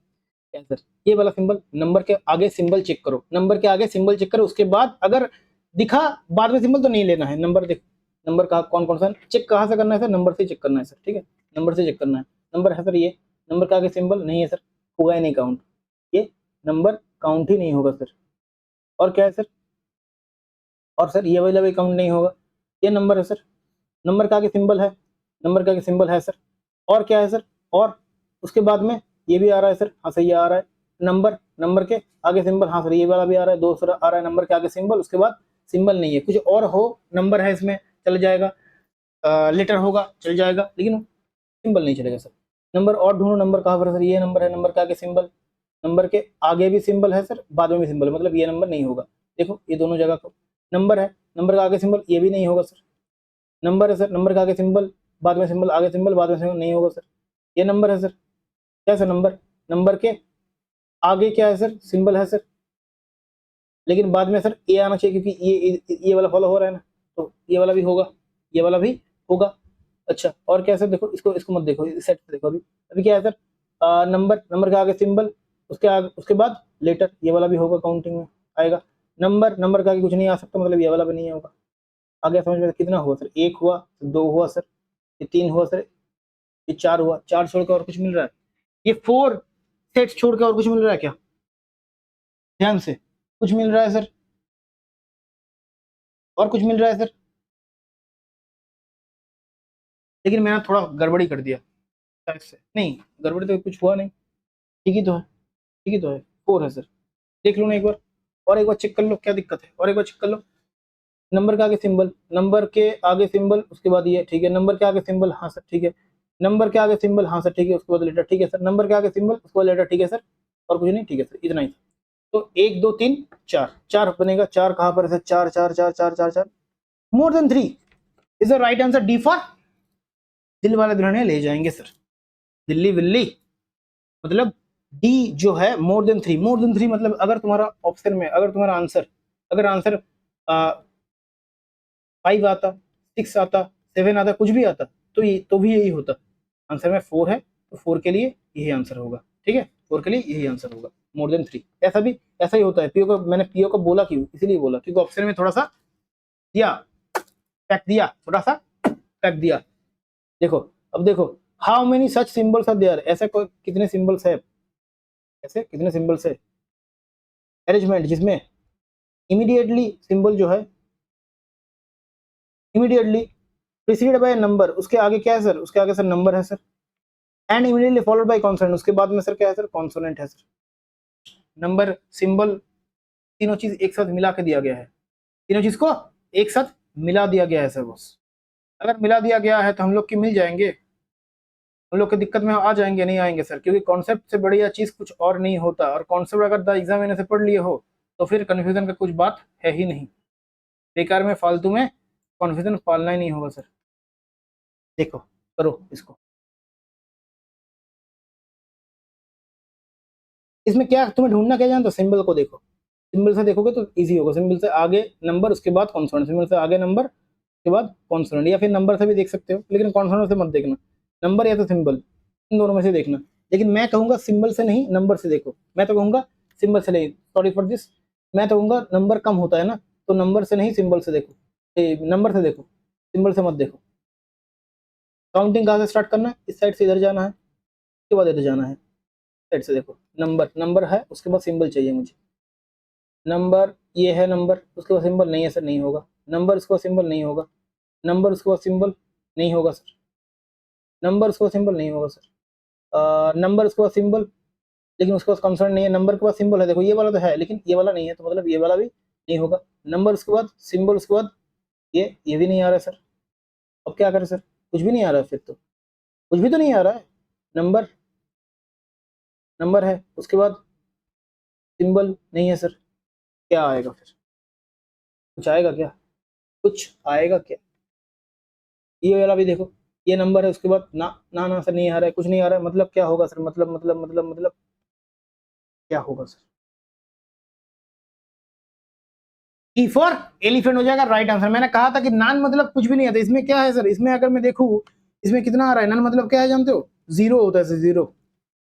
क्या सर, ये वाला सिंबल, नंबर के आगे सिंबल चेक करो, नंबर के आगे सिंबल चेक करो, उसके बाद अगर दिखा बाद में सिंबल तो नहीं लेना है। नंबर देखो, नंबर का कौन कौन सा चेक कहाँ से करना है सर, नंबर से चेक करना है सर, ठीक है, नंबर से चेक करना है। नंबर है सर, ये नंबर के आगे सिंबल नहीं है सर, होगा ही नहीं काउंट, ये नंबर काउंट ही नहीं होगा सर। और क्या है सर, और सर ये वाला भी काउंट नहीं होगा, ये नंबर है सर, नंबर के आगे सिंबल है, नंबर के आगे सिंबल है सर। और क्या है सर, और उसके बाद में ये भी आ रहा है सर, हाँ सही आ रहा है, नंबर, नंबर के आगे सिंबल, हाँ सर ये वाला भी आ रहा है, दो सर आ रहा है, नंबर के आगे सिंबल, उसके बाद सिंबल नहीं है, कुछ और हो, नंबर है इसमें चल जाएगा, लेटर होगा चल जाएगा, लेकिन सिंबल नहीं चलेगा सर। नंबर और ढूंढो, नंबर कहाँ पर है सर, ये नंबर है, नंबर के आगे सिंबल, नंबर के आगे भी सिंबल है सर, बाद में भी सिंबल, मतलब ये नंबर नहीं होगा। देखो ये दोनों जगह को नंबर है, नंबर का आगे सिंबल, ये भी नहीं होगा सर, नंबर है सर, नंबर के आगे सिंबल, बाद में सिंबल, आगे सिंबल, बाद में सिंबल, नहीं होगा सर। ये नंबर है सर, क्या सर, नंबर, नंबर के आगे क्या है सर, सिंबल है सर, लेकिन बाद में सर ए आना चाहिए, क्योंकि ये वाला फॉलो हो रहा है ना, तो ये वाला भी होगा, ये वाला भी होगा। अच्छा और क्या है सर, देखो इसको इसको मत देखो, इस सेट पे देखो, अभी अभी क्या है सर, नंबर, नंबर के आगे सिंबल, उसके आगे उसके बाद लेटर, ये वाला भी होगा, काउंटिंग में आएगा। नंबर, नंबर के आगे कुछ नहीं आ सकता, मतलब ये वाला भी नहीं होगा। आगे समझ में, कितना हुआ सर, एक हुआ, दो हुआ सर, ये तीन हुआ सर, ये चार हुआ, चार छोड़ के और कुछ मिल रहा है, ये फोर सेट छोड़ के और कुछ मिल रहा है क्या, ध्यान से, कुछ मिल रहा है सर, और कुछ मिल रहा है सर, लेकिन मैंने थोड़ा गड़बड़ी कर दिया शायद से, नहीं गड़बड़ी तो कुछ हुआ नहीं, ठीक ही तो है, ठीक ही तो है, फोर है सर, देख लो ना एक बार, और एक बार चेक कर लो क्या दिक्कत है, और एक बार चेक कर लो, नंबर के आगे सिंबल, नंबर के आगे सिंबल, उसके बाद ये, ठीक है, नंबर के आगे सिंबल, हाँ सर ठीक है, नंबर के आगे सिंबल, हाँ सर ठीक है, उसके बाद लेटर, ठीक है सर, नंबर के आगे सिंबल, उसके बाद लेटर, ठीक है सर, और कुछ नहीं, ठीक है सर, इतना ही था। तो एक दो तीन चार, चार बनेगा, चार कहाँ पर है सर, चार चार चार चार चार चार, more than three is the right answer, D for दिल वाले दुल्हनिया ले जाएंगे सर, दिल्ली विल्ली, मतलब डी जो है more than three, more than three मतलब अगर तुम्हारा ऑप्शन में, अगर तुम्हारा आंसर, अगर आंसर 5 आता, 6 आता, 7 आता, कुछ भी आता, तो ये तो भी यही होता, आंसर में 4 है तो 4 के लिए यही आंसर होगा, ठीक है, 4 के लिए यही आंसर होगा, मोर देन 3। ऐसा भी ऐसा ही होता है, पीओ को मैंने पीओ को बोला क्यों, इसीलिए बोला क्योंकि ऑप्शन में थोड़ा सा दिया, फैक्ट दिया, थोड़ा सा फैक्ट दिया। देखो अब देखो, how many such symbols are there, ऐसे कोई कितने सिंबल्स है, ऐसे कितने सिंबल्स है, अरेंजमेंट जिसमें इमीडिएटली सिंबल जो है, इमीडिएटली प्रीसीडेड बाय नंबर, उसके आगे क्या है सर, उसके आगे सर नंबर है sir, and immediately followed bye consonant, उसके बाद में सर क्या है सर, कॉन्सोनेंट है सर। नंबर, सिंबल, तीनों चीज एक साथ मिला के दिया गया है, तीनों चीज को एक साथ मिला दिया गया है सर बस। अगर मिला दिया गया है तो हम लोग की मिल जाएंगे, हम लोग की दिक्कत में आ जाएंगे, नहीं आएंगे सर, क्योंकि कॉन्सेप्ट से बढ़िया चीज कुछ और नहीं होता, और कॉन्सेप्ट अगर द एग्जाम में से पढ़ लिए हो तो फिर कन्फ्यूजन का कुछ बात है ही नहीं, बेकार में फालतू में कॉन्फ्यूजन पालना ही नहीं होगा सर। देखो करो इसको, इसमें क्या तुम्हें ढूंढना क्या जानते हो, सिंबल को देखो, सिंबल से देखोगे तो इजी होगा, सिंबल से आगे नंबर उसके बाद कॉन्सोनेंट, सिंबल से आगे नंबर उसके बाद कॉन्सोनेंट, या फिर नंबर से भी देख सकते हो, लेकिन कॉन्सोनेंट से मत देखना, नंबर या तो सिंबल, इन दोनों में से देखना। लेकिन मैं कहूंगा सिंबल से नहीं नंबर से देखो, मैं तो कहूंगा सिंबल से नहीं, सॉरी फॉर दिस, मैं तो कहूंगा नंबर कम होता है ना, तो नंबर से नहीं सिंबल से देखो, नंबर से देखो, सिंबल से मत देखो। काउंटिंग कहाँ से स्टार्ट करना है, इस साइड से इधर जाना है, उसके बाद इधर जाना है, साइड से देखो, नंबर नंबर है, उसके बाद सिंबल चाहिए मुझे, नंबर ये है नंबर, उसके बाद सिंबल नहीं है सर, नहीं होगा, नंबर उसके बाद सिंबल नहीं होगा, नंबर उसके बाद सिंबल नहीं होगा सर, नंबर उसके बाद सिंबल नहीं होगा सर, नंबर उसके बाद सिंबल, लेकिन उसके पास कंसर्न नहीं है, नंबर के बाद सिंबल है, देखो ये वाला तो है लेकिन ये वाला नहीं है, तो मतलब ये वाला भी नहीं होगा, नंबर उसके बाद सिंबल उसके बाद ये भी नहीं आ रहा है सर, अब क्या करें सर, कुछ भी नहीं आ रहा है, फिर तो कुछ भी तो नहीं आ रहा है, नंबर नंबर है, उसके बाद सिंबल नहीं है सर, क्या आएगा फिर, कुछ आएगा क्या, कुछ आएगा क्या, ये वाला भी देखो, ये नंबर है, उसके बाद ना ना ना सर नहीं आ रहा है, कुछ नहीं आ रहा है, मतलब क्या होगा सर, मतलब क्या होगा सर, ई फॉर एलिफेंट हो जाएगा राइट आंसर। मैंने कहा था कि नान मतलब कुछ भी नहीं आता, इसमें क्या है सर, इसमें अगर मैं देखूं इसमें कितना आ रहा है, नान मतलब क्या है जानते हो, जीरो होता है सर, जीरो,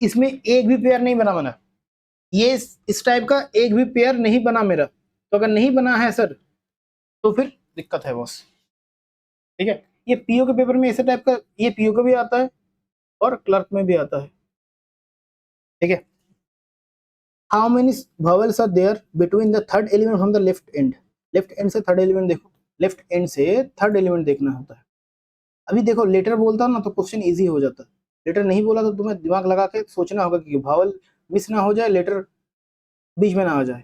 इसमें एक भी पेयर नहीं बना मैंने, ये इस टाइप का एक भी पेयर नहीं बना मेरा, तो अगर नहीं बना है सर तो फिर दिक्कत है बॉस, ठीक है। ये पीओ के पेपर में ऐसे टाइप का, ये पीओ का भी आता है और क्लर्क में भी आता है, ठीक है। How many vowels are there between the third element from the left end, left end से थर्ड एलिमेंट देखो, लेफ्ट एंड से थर्ड एलिमेंट देखना होता है। अभी देखो लेटर बोलता हूँ ना तो क्वेश्चन इजी हो जाता है, लेटर नहीं बोला तो तुम्हें दिमाग लगा के सोचना होगा कि भावल मिस ना हो जाए, लेटर बीच में ना आ जाए,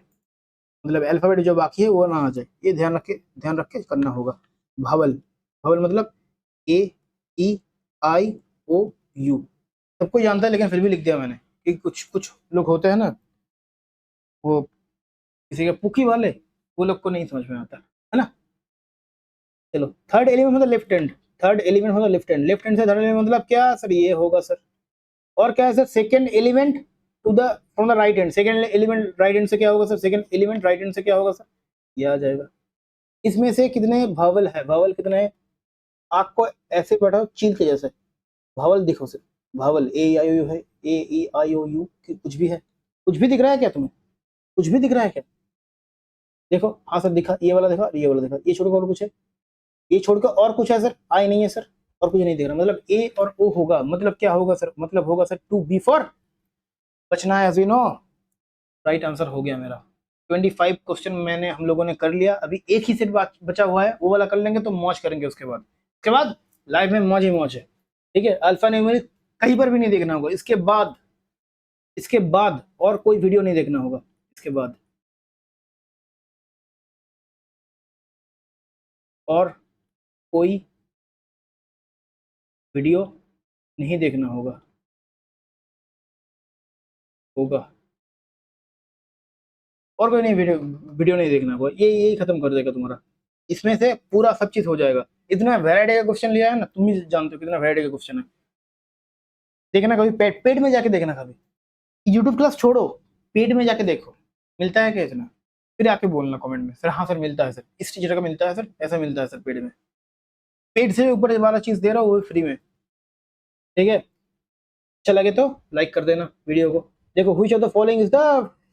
मतलब अल्फाबेट जो बाकी है वो ना आ जाए, ये ध्यान रख के करना होगा। भावल, भावल मतलब ए ई आई ओ यू, सबको जानता है लेकिन फिर भी लिख दिया मैंने, कि कुछ कुछ लोग होते हैं ना, वो किसी के पुकी वाले, वो लोग को नहीं समझ में आता है ना। चलो थर्ड एलिमेंट मतलब लेफ्ट हैंड, थर्ड एलिमेंट मतलब लेफ्ट हैंड, लेफ्ट हैंड से थर्ड एलिमेंट मतलब क्या सर, ये होगा सर, और क्या है sir, second element to the from the right hand, second element right hand से क्या होगा sir, second element right hand से क्या होगा सर, ये आ जाएगा। इसमें से कितने भावल है, भावल कितने हैं, आपको ऐसे बैठाओ चील के जैसे, भावल दिखो sir, Bhawal A I O you है, ए ई आई ओ यू, कुछ भी है, कुछ भी दिख रहा है क्या तुम्हें, कुछ भी दिख रहा है क्या, देखो हाँ सर दिखा, ये वाला दिखा, ये वाला दिखा, ये छोड़ के और कुछ है, ये छोड़कर और कुछ है सर, आई नहीं है सर, और कुछ नहीं दिख रहा, मतलब ए और ओ होगा, मतलब क्या होगा सर, मतलब होगा सर टू बी फॉर बचना है, नो राइट आंसर हो गया मेरा। 25 क्वेश्चन मैंने हम लोगों ने कर लिया, अभी एक ही सेट बचा हुआ है, वो वाला कर लेंगे तो मौज करेंगे, उसके बाद लाइफ में मौज ही मौज है, ठीक है। अल्फा न्यूमेरिक कहीं पर भी नहीं देखना होगा, इसके बाद और कोई वीडियो नहीं देखना होगा, इसके बाद और कोई वीडियो नहीं देखना होगा, होगा और कोई नहीं, वीडियो वीडियो नहीं देखना होगा, ये यही खत्म कर देगा तुम्हारा, इसमें से पूरा सब चीज हो जाएगा। इतना वैरायटी का क्वेश्चन लिया है ना, तुम ही जानते हो कितना वैरायटी का क्वेश्चन है, देखना कभी पेड पेड में जाके देखना, कभी यूट्यूब क्लास छोड़ो, पेड में जाके देखो मिलता है क्या इतना, फिर आके बोलना कमेंट में सर, हाँ सर मिलता है सर, इस टीचर का मिलता है सर, ऐसा मिलता है सर पेड में, पेड से ऊपर वाला चीज दे रहा हूँ वो फ्री में, ठीक है। अच्छा लगे तो लाइक कर देना वीडियो को। देखो which of the following is the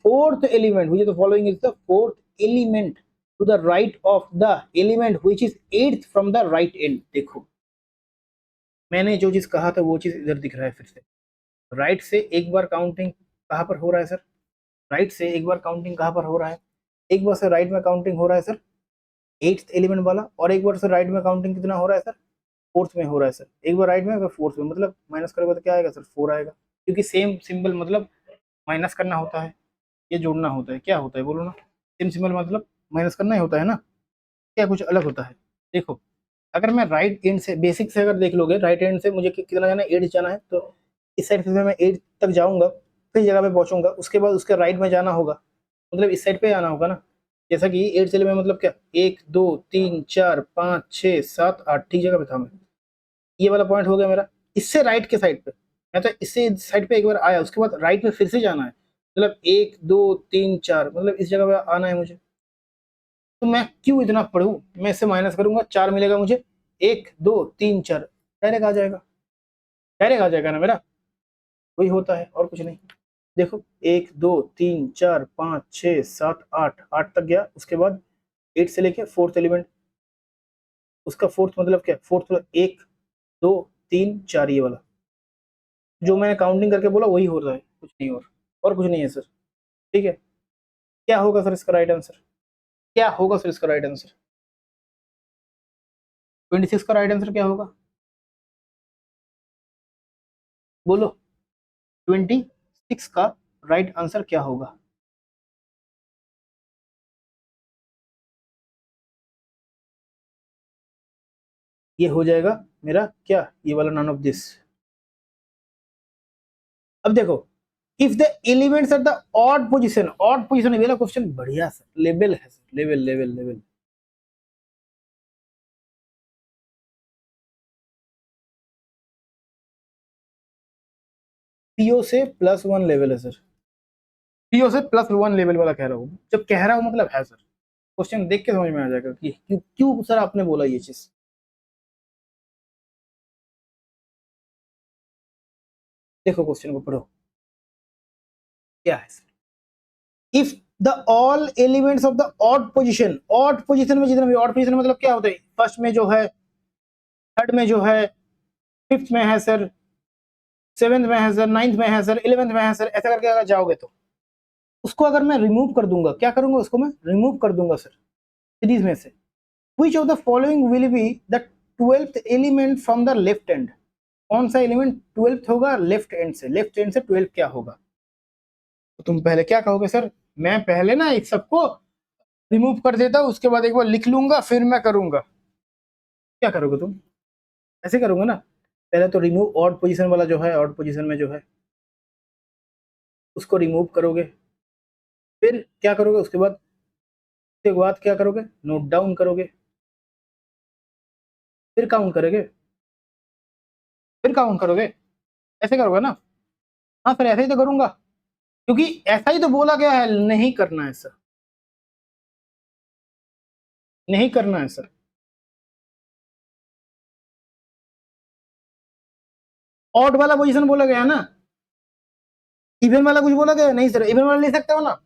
fourth element, which of the following is the fourth element to the right of the element which is eighth from the right end, देखो मैंने जो चीज कहा था वो चीज इधर दिख रहा है फिर से, राइट से एक बार काउंटिंग कहाँ पर हो रहा है सर, राइट से एक बार काउंटिंग कहाँ पर हो रहा है, एक बार से राइट में काउंटिंग हो रहा है सर एट्थ एलिमेंट वाला, और एक बार से राइट में काउंटिंग कितना हो रहा है सर, फोर्थ में हो रहा है सर, एक बार राइट में एक बार फोर्थ में, मतलब माइनस करोगे तो क्या आएगा सर, 4 आएगा, क्योंकि सेम सिंबल मतलब माइनस करना होता है, ये जोड़ना होता है, क्या होता है बोलो ना, सेम सिंबल मतलब माइनस करना ही होता है ना, क्या कुछ अलग होता है। देखो अगर मैं राइट एंड से बेसिक से अगर देख लोगे, राइट एंड से मुझे कितना जाना है, 8 जाना है, तो इस साइड से मैं 8 तक जाऊंगा, फिर जगह पे पहुंचूंगा, उसके बाद उसके राइट में जाना होगा, मतलब इस साइड पे आना होगा ना, जैसा कि 8 से में मतलब क्या, 1 2 3 4 5 6 7 8, ठीक जगह पे था मैं, ये वाला पॉइंट हो गया मेरा, इससे राइट के साइड पे, मैं तो इससे इस साइड पे एक बार आया, उसके बाद राइट में फिर से जाना है, मतलब 1 2 3 4, मतलब इस जगह पे आना है मुझे, तो मैं क्यों इतना पढ़ूं, मैं इससे माइनस करूंगा, 4 मिलेगा मुझे, 1 2 3 4 डायरेक्ट आ जाएगा, डायरेक्ट आ जाएगा ना मेरा, वही होता है और कुछ नहीं। देखो 1 2 3 4 5 6 7 8, 8 तक गया, उसके बाद 8 से लेके फोर्थ एलिमेंट, उसका फोर्थ मतलब क्या, फोर्थ मतलब 1 2 3 4, ये वाला जो मैंने काउंटिंग करके बोला वही हो रहा है, कुछ नहीं और कुछ नहीं है सर। ठीक है, क्या होगा सर इसका राइट आंसर, क्या होगा सर इसका राइट आंसर, 26 का राइट आंसर क्या होगा, बोलो, 26 का राइट आंसर क्या होगा। ये हो जाएगा मेरा क्या, ये वाला नन ऑफ दिस। अब देखो, if the elements are the odd position, ये वाला क्वेश्चन बढ़िया सर, लेवल है sir, level level level. PO से +1 लेवल है सर, पीओ से +1 लेवल वाला कह रहा हूँ, जब कह रहा हूँ मतलब है सर, क्वेश्चन देख के समझ में आ जाएगा कि क्यों क्यों सर आपने बोला ये चीज। देखो क्वेश्चन को पढ़ो, क्या है, if the all elements of the odd position में जितने भी, ऑड पोजीशन मतलब क्या होता है, फर्स्ट में जो है, थर्ड में जो है, फिफ्थ में है सर, सेवेंथ में है सर, नाइन्थ में है सर, 11th में है सर, ऐसा करके अगर जाओगे तो उसको अगर मैं रिमूव कर दूंगा, क्या करूंगा, उसको मैं रिमूव कर दूंगा सर सीरीज में से। Which of the following will be the 12th element from the left and, कौन सा एलिमेंट 12th होगा लेफ्ट एंड से, लेफ्ट एंड से 12 क्या होगा। तो तुम पहले क्या कहोगे सर, मैं पहले ना इस सबको रिमूव कर देता हूं, उसके बाद एक बार लिख लूंगा, फिर मैं करूंगा, क्या करोगे तुम, ऐसे करोगे ना, पहले तो रिमूव ऑड पोजीशन वाला जो है, ऑड पोजीशन में जो है उसको रिमूव करोगे, फिर क्या करोगे, उसके बाद क्या करोगे, नोट डाउन करोगे, फिर काउंट करोगे, फिर काउंट करोगे, ऐसे करोगे ना। हाँ सर ऐसे ही तो करूंगा, क्योंकि ऐसा ही तो बोला गया है, नहीं करना है सर, नहीं करना है सर। ऑड वाला पोजीशन बोला गया है ना, इवन वाला कुछ बोला गया नहीं सर, इवन वाला ले सकते हो ना,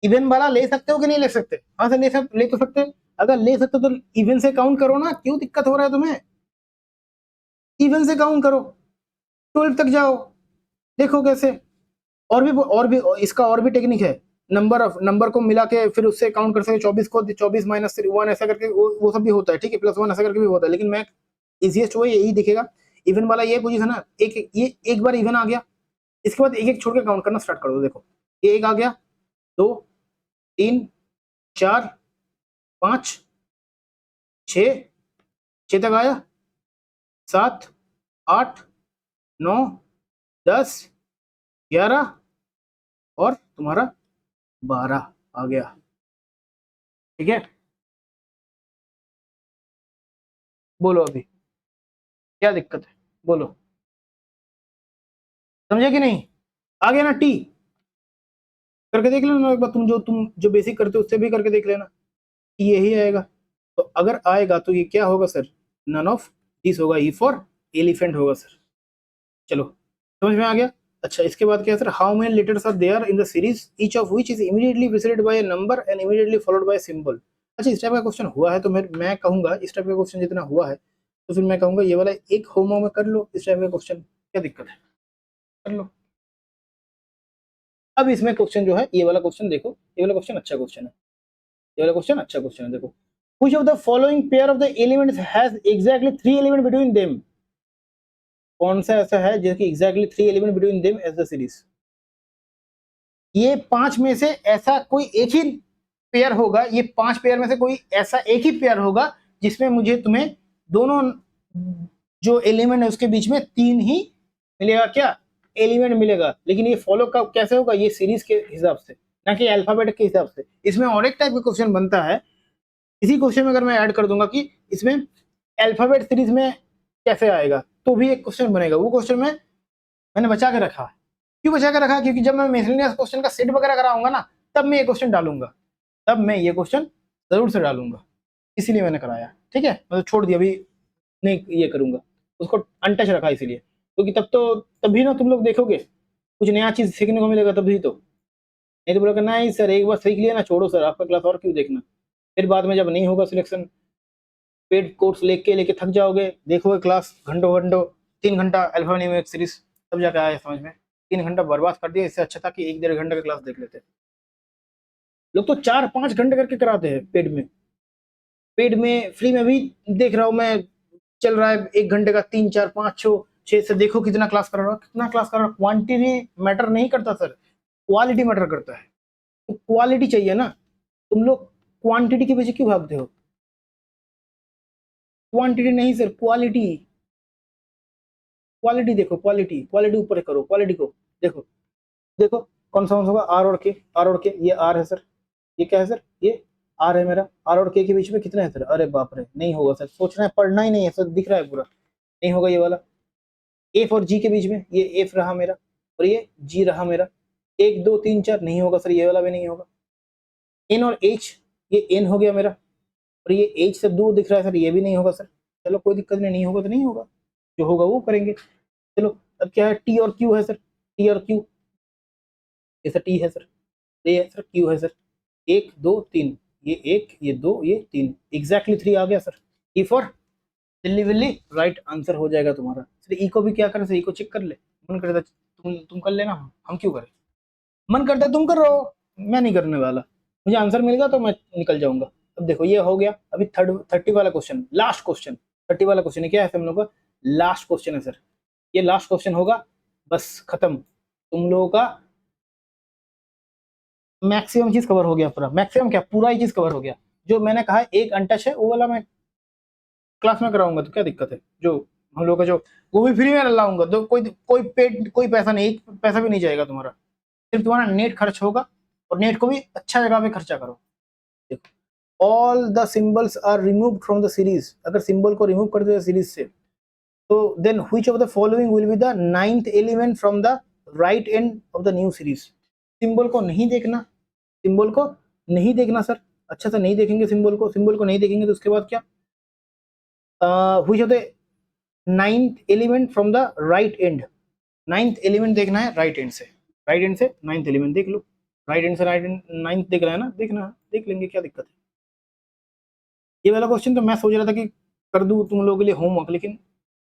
इवन वाला ले सकते हो कि नहीं ले सकते, हाँ सर ले तो सकते हैं, अगर ले सकते हो तो इवन से काउंट करो ना, क्यों दिक्कत हो रहा है तुम्हें, इवन से काउंट करो, 12 तक जाओ, देखो कैसे। और भी इसका और भी टेक्निक है, नंबर को मिला के फिर उससे काउंट कर सकते, 24 को 24 -1 ऐसा करके वो सब भी होता है, ठीक है, +1 ऐसा करके भी होता है, लेकिन मैं इजिएस्ट वो यही दिखेगा, इवन वाला ये पोजीशन है ना, ये एक बार इवन आ गया, इसके बाद एक एक छोड़ के काउंट करना स्टार्ट कर दो, देखो ये एक आ गया, 2 3 4 5 6, 6 तक आया, 7 8 9 10 11 और तुम्हारा 12 आ गया, ठीक है। बोलो अभी क्या दिक्कत है, बोलो, समझे कि नहीं, आ गया ना टी, करके देख लेना एक बार, तुम जो बेसिक करते हो उससे भी करके देख लेना कि यही आएगा, तो अगर आएगा तो ये क्या होगा सर, नन ऑफ दिस होगा, ई फॉर एलिफेंट होगा सर। चलो समझ में आ गया। अच्छा इसके बाद क्या है sir, how many letters are there in the series each of which is immediately preceded by a number and immediately followed by symbol. अच्छा इस टाइप का क्वेश्चन हुआ है तो मैं कहूंगा, इस टाइप का क्वेश्चन जितना हुआ है तो फिर मैं कहूंगा ये वाला एक होमवर्क में कर लो, इस टाइप का क्वेश्चन क्या दिक्कत है, कर लो। अब इसमें क्वेश्चन जो है, ये वाला क्वेश्चन देखो, ये वाला क्वेश्चन अच्छा क्वेश्चन है, ये वाला क्वेश्चन अच्छा क्वेश्चन है, देखो which of the following pair of the elements has exactly 3 element between them, कौन सा ऐसा है जिसकी exactly 3 element between them as the series, ये 5 में से ऐसा कोई एक ही पेयर होगा, ये 5 पेयर में से कोई ऐसा एक ही पेयर होगा जिसमें मुझे तुम्हें दोनों जो एलिमेंट है उसके बीच में 3 ही मिलेगा, क्या एलिमेंट मिलेगा, लेकिन ये फॉलो कब कैसे होगा, ये सीरीज के हिसाब से, ना कि अल्फाबेट के हिसाब से। इसमें और एक टाइप का क्वेश्चन बनता है, इसी क्वेश्चन में अगर मैं ऐड कर दूंगा कि इसमें अल्फाबेट सीरीज में कैसे आएगा, तो भी एक क्वेश्चन बनेगा, वो क्वेश्चन में मैंने बचा के रखा है, क्यों बचा के रखा? क्योंकि जब मैं मिसलेनियस क्वेश्चन का सेट वगैरह कराऊंगा ना, तब मैं ये क्वेश्चन डालूंगा, तब मैं ये क्वेश्चन जरूर से डालूंगा, इसीलिए मैंने कराया। ठीक है, मतलब छोड़ दिया, अभी नहीं ये करूंगा, उसको अनटच रखा इसीलिए, क्योंकि तभी ना तुम लोग देखोगे कुछ नया चीज सीखने को मिलेगा, तभी तो। नहीं तो बोलोगे नहीं सर एक बार सीख लिया ना, छोड़ो सर आपका क्लास और क्यों देखना, फिर बाद में जब नहीं होगा सिलेक्शन, पेड कोर्स लेके थक जाओगे, देखोगे क्लास घंटों घंटों, 3 घंटा अल्फा न्यूमेरिक सीरीज, तब जाके आया समझ में। 3 घंटा बर्बाद कर दिया, इससे अच्छा था कि 1-1.5 घंटे का क्लास देख लेते। लोग तो 4-5 घंटे करके कराते हैं पेड में, पेड में, फ्री में भी देख रहा हूँ मैं, चल रहा है 1 घंटे का 3-4-5-6 से, देखो कितना क्लास कर रहा है, कितना क्लास कर रहा है। क्वांटिटी मैटर नहीं करता सर, क्वालिटी मैटर करता है। तो क्वालिटी चाहिए ना, तुम लोग क्वांटिटी के पीछे क्यों भागते हो? क्वांटिटी नहीं सर, क्वालिटी, क्वालिटी देखो, क्वालिटी, क्वालिटी ऊपर करो, क्वालिटी को देखो। देखो कौन सा होगा, आर और के, आर और के, ये आर है सर, ये क्या है सर, ये आर है मेरा, आर और के बीच में कितना है सर, अरे बाप रे, नहीं होगा सर, सोचना है, पढ़ना ही नहीं है सर, दिख रहा है पूरा, नहीं होगा ये वाला। एफ और जी के बीच में ये एफ रहा मेरा, और ये जी रहा मेरा, 1 2 3 4, नहीं होगा सर, ये वाला भी नहीं होगा। एन और एच, ये एन हो गया मेरा, और ये एच से दूर दिख रहा है सर, ये भी नहीं होगा सर। चलो कोई दिक्कत नहीं, नहीं होगा तो नहीं होगा, जो होगा वो करेंगे। चलो अब क्या है, टी और क्यू है सर, टी और क्यू, ये सर टी है सर, ये है सर क्यू है सर, 1 2 3, ये 1 ये 2 ये 3, एग्जैक्टली 3 आ गया sir. E for Delhi Willey, right answer हो जाएगा तुम्हारा। सर ई को भी क्या करें सर, ई को चेक कर ले, मन करता तुम कर लेना, हम क्यों करें, मन करता है तुम कर रहे हो, मैं नहीं करने वाला, मुझे आंसर मिलेगा तो मैं निकल जाऊंगा। अब देखो ये हो गया, अभी 30 वाला क्वेश्चन, लास्ट क्वेश्चन, 30 वाला क्वेश्चन है, क्या है हम लोग का लास्ट क्वेश्चन है सर, ये लास्ट क्वेश्चन होगा, बस खत्म, तुम लोगों का मैक्सिमम चीज कवर हो गया, पूरा मैक्सिमम क्या, पूरा ही चीज कवर हो गया। जो मैंने कहा एक अनटच है, वो वाला मैं क्लास में कराऊंगा, तो क्या दिक्कत है, जो हम लोग का जो, वो भी फ्री में लाऊंगा, तो कोई कोई पेड, कोई पैसा नहीं, एक पैसा भी नहीं जाएगा तुम्हारा, सिर्फ तुम्हारा नेट खर्च होगा, और नेट को भी अच्छा जगह पे खर्चा करो। देखो all the symbols are removed from the series, अगर सिंबल को रिमूव कर दे सीरीज से, तो then which of the following will be the 9th element from the right end of the new series. Symbol को नहीं देखना, सिंबल को नहीं देखना सर, अच्छा से नहीं देखेंगे सिंबल को, सिंबल को नहीं देखेंगे तो उसके बाद क्या, which of the 9th element from the right and, 9th element देखना है राइट एंड से, राइट एंड से 9th एलिमेंट देख लो, राइट एंड से राइट एंड 9th देख रहा है ना, देखना है, देख लेंगे, क्या दिक्कत है। ये वाला क्वेश्चन तो मैं सोच रहा था कि कर दूं तुम लोगों के लिए होमवर्क, लेकिन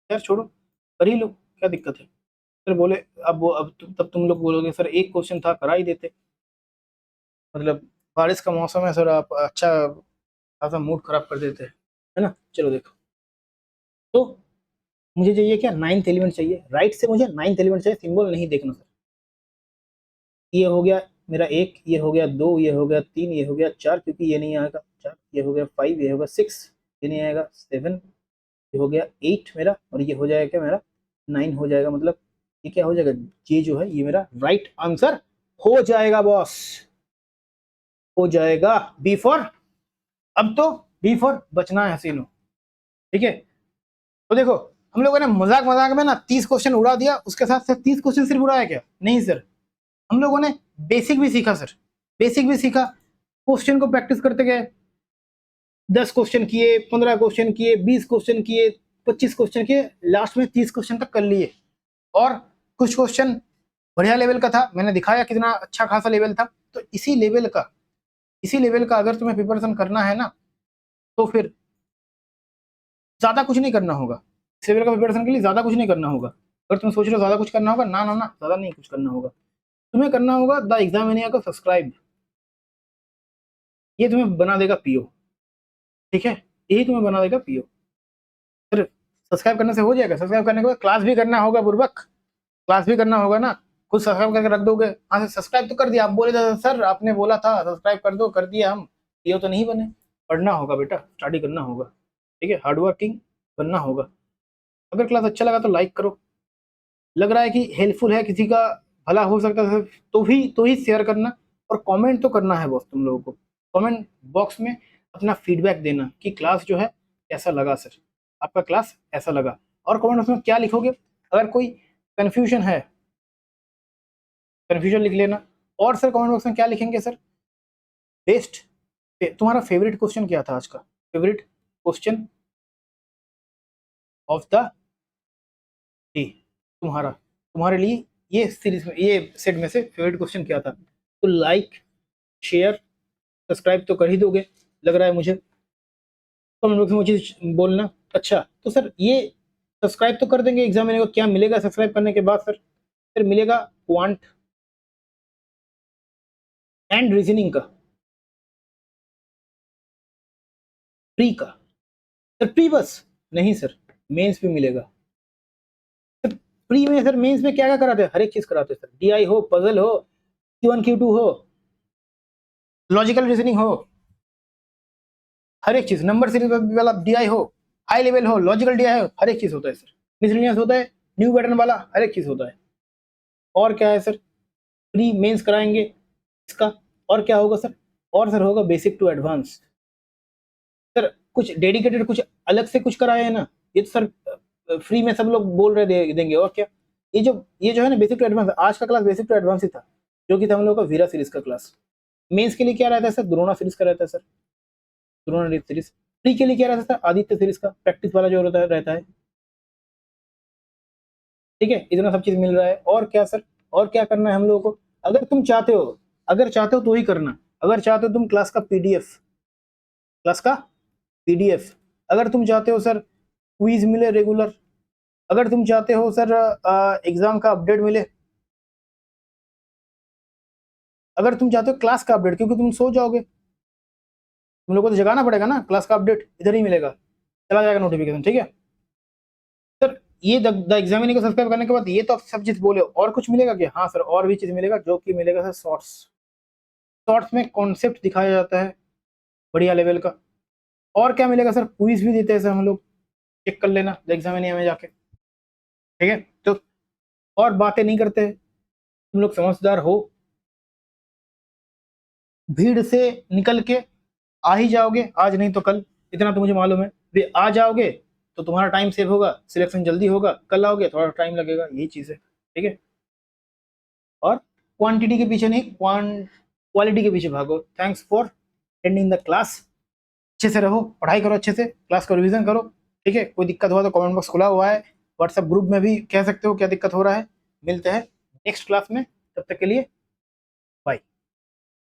यार छोड़ो, कर ही लो, क्या दिक्कत है। फिर बोले, तब तुम लोग बोलोगे सर एक क्वेश्चन था करा ही देते, मतलब बारिश का मौसम है सर, आप अच्छा खासा मूड खराब कर देते हैं, है ना। चलो देखो, तो मुझे चाहिए क्या, 9th एलिमेंट चाहिए, राइट से मुझे 9th एलिमेंट चाहिए, सिंबल नहीं देखना सर। ये हो गया मेरा एक, ये हो गया 2, ये हो गया 3, ये हो गया 4, क्योंकि ये नहीं आएगा 4, ये हो गया 5, ये होगा 6, ये नहीं आएगा 7, ये हो गया 8 मेरा, और ये हो जाएगा क्या मेरा 9 हो जाएगा, मतलब ये क्या हो जाएगा, ये जो है ये मेरा राइट आंसर हो जाएगा बॉस, हो जाएगा। बी फॉर, अब तो बी फॉर बचना है हसीनो, ठीक है। तो देखो हम लोगों ने मजाक मजाक में ना 30 क्वेश्चन उड़ा दिया, उसके साथ साथ 30 क्वेश्चन सिर्फ उड़ाया क्या, नहीं सर, हम लोगों ने बेसिक भी सीखा सर, बेसिक भी सीखा, क्वेश्चन को प्रैक्टिस करते गए, 10 क्वेश्चन किए, 15 क्वेश्चन किए, 20 क्वेश्चन किए, 25 क्वेश्चन किए, लास्ट में 30 क्वेश्चन तक कर लिए। और कुछ क्वेश्चन बढ़िया लेवल का था, मैंने दिखाया कितना अच्छा खासा लेवल था। तो इसी लेवल का अगर तुम्हें प्रिपरेशन करना है ना, तो फिर ज्यादा कुछ नहीं करना होगा, इस लेवल का प्रिपरेशन के लिए ज्यादा कुछ नहीं करना होगा। अगर तुम सोच रहे हो ज्यादा कुछ करना होगा, ना ना ना, ज्यादा नहीं कुछ करना होगा, तुम्हें करना होगा द एग्जाम इंडिया को सब्सक्राइब, ये तुम्हें बना देगा पीओ, ठीक है, यही तुम्हें बना देगा पीओ। फिर सब्सक्राइब करने से हो जाएगा, सब्सक्राइब करने के बाद क्लास भी करना होगा बुर्बक, क्लास भी करना होगा ना, खुद सब्सक्राइब करके रख दोगे, हाँ सब्सक्राइब तो कर दिया, आप बोले थे सर आपने बोला था सब्सक्राइब कर दो, कर दिया हम, ये तो नहीं बने। पढ़ना होगा बेटा, स्टडी करना होगा, ठीक है, हार्डवर्किंग बनना होगा। अगर क्लास अच्छा लगा तो लाइक करो, लग रहा है कि हेल्पफुल है, किसी का भला हो सकता है, तो ही शेयर करना, और कमेंट तो करना है बॉस तुम लोगों को, कमेंट बॉक्स में अपना फीडबैक देना कि क्लास जो है कैसा लगा सर, आपका क्लास ऐसा लगा। और कमेंट बॉक्स में क्या लिखोगे, अगर कोई कन्फ्यूजन है कन्फ्यूजन लिख लेना। और सर कमेंट बॉक्स में क्या लिखेंगे सर, बेस्ट, तुम्हारा फेवरेट क्वेश्चन क्या था आज का, favourite question of the day, तुम्हारे लिए ये सीरीज में, ये सेट में से फेवरेट क्वेश्चन क्या था। तो लाइक शेयर सब्सक्राइब तो कर ही दोगे लग रहा है मुझे, कमेंट बॉक्स में मुझे बोलना। अच्छा तो सर ये सब्सक्राइब तो कर देंगे, एग्जाम में क्या मिलेगा सब्सक्राइब करने के बाद सर, फिर मिलेगा क्वांट एंड रीजनिंग का प्री का, सर प्री बस नहीं सर, मेंस भी मिलेगा सर। प्री में सर, मेंस में क्या क्या कराते हैं, हर एक चीज कराते हैं सर, डीआई हो, पजल हो, Q1 Q2 हो, लॉजिकल रीजनिंग हो, हर एक चीज, नंबर सीरीज वाला डीआई हो, हाई लेवल हो, लॉजिकल डीआई हो, हर एक चीज होता है सर, मिसलेनियस होता है, न्यू पैटर्न वाला हर एक चीज होता है। और क्या है सर, प्री मेंस कराएंगे इसका, और क्या होगा सर, और सर होगा बेसिक टू एडवांस। सर कुछ डेडिकेटेड कुछ अलग से कुछ कराए है ना, ये तो सर फ्री में सब लोग बोल रहे देंगे। और क्या, ये जो है ना बेसिक टू एडवांस, आज का क्लास बेसिक टू एडवांस ही था, जो कि था हम लोग का वीरा सीरीज का क्लास। मेंस के लिए क्या रहता है सर, द्रोणा सीरीज का रहता है सर, द्रोणा सीरीज। प्री के लिए क्या रहता है सर, आदित्य सीरीज का प्रैक्टिस वाला जो रहता है। ठीक है, इतना सब चीज मिल रहा है। और क्या सर, और क्या करना है हम लोगों को, अगर तुम चाहते हो, अगर चाहते हो तो ही करना, अगर चाहते हो तुम क्लास का पीडीएफ, क्लास का पीडीएफ, अगर तुम चाहते हो सर क्विज मिले रेगुलर, अगर तुम चाहते हो सर एग्जाम का अपडेट मिले, अगर तुम चाहते हो क्लास का अपडेट, क्योंकि तुम सो जाओगे, तुम लोगों को तो जगाना पड़ेगा ना, क्लास का अपडेट इधर ही मिलेगा, चला जाएगा नोटिफिकेशन। ठीक है सर, ये द एग्जामिनी को सब्सक्राइब करने के बाद ये तो सब चीज बोले, और कुछ मिलेगा क्या, हाँ सर और भी चीज मिलेगा, जो कि मिलेगा सर शॉर्ट्स, शॉर्ट्स में कॉन्सेप्ट दिखाया जाता है बढ़िया लेवल का। और क्या मिलेगा सर, क्विज भी देते हैं सर हम लोग, चेक कर लेना द एग्जामिनी में जाके। ठीक है, तो और बातें नहीं करते, तुम लोग समझदार हो, भीड़ से निकल के आ ही जाओगे, आज नहीं तो कल, इतना तो मुझे मालूम है, भी आ जाओगे तो तुम्हारा टाइम सेव होगा, सिलेक्शन जल्दी होगा, कल आओगे थोड़ा टाइम लगेगा, यही चीज है। ठीक है, और क्वांटिटी के पीछे नहीं, क्वालिटी के पीछे भागो। Thanks for attending the class, अच्छे से रहो, पढ़ाई करो अच्छे से, क्लास का रिवीजन करो। ठीक है, कोई दिक्कत हुआ तो कमेंट बॉक्स खुला हुआ है, व्हाट्सएप ग्रुप में भी कह सकते हो क्या दिक्कत हो रहा है। मिलते हैं नेक्स्ट क्लास में, तब तक के लिए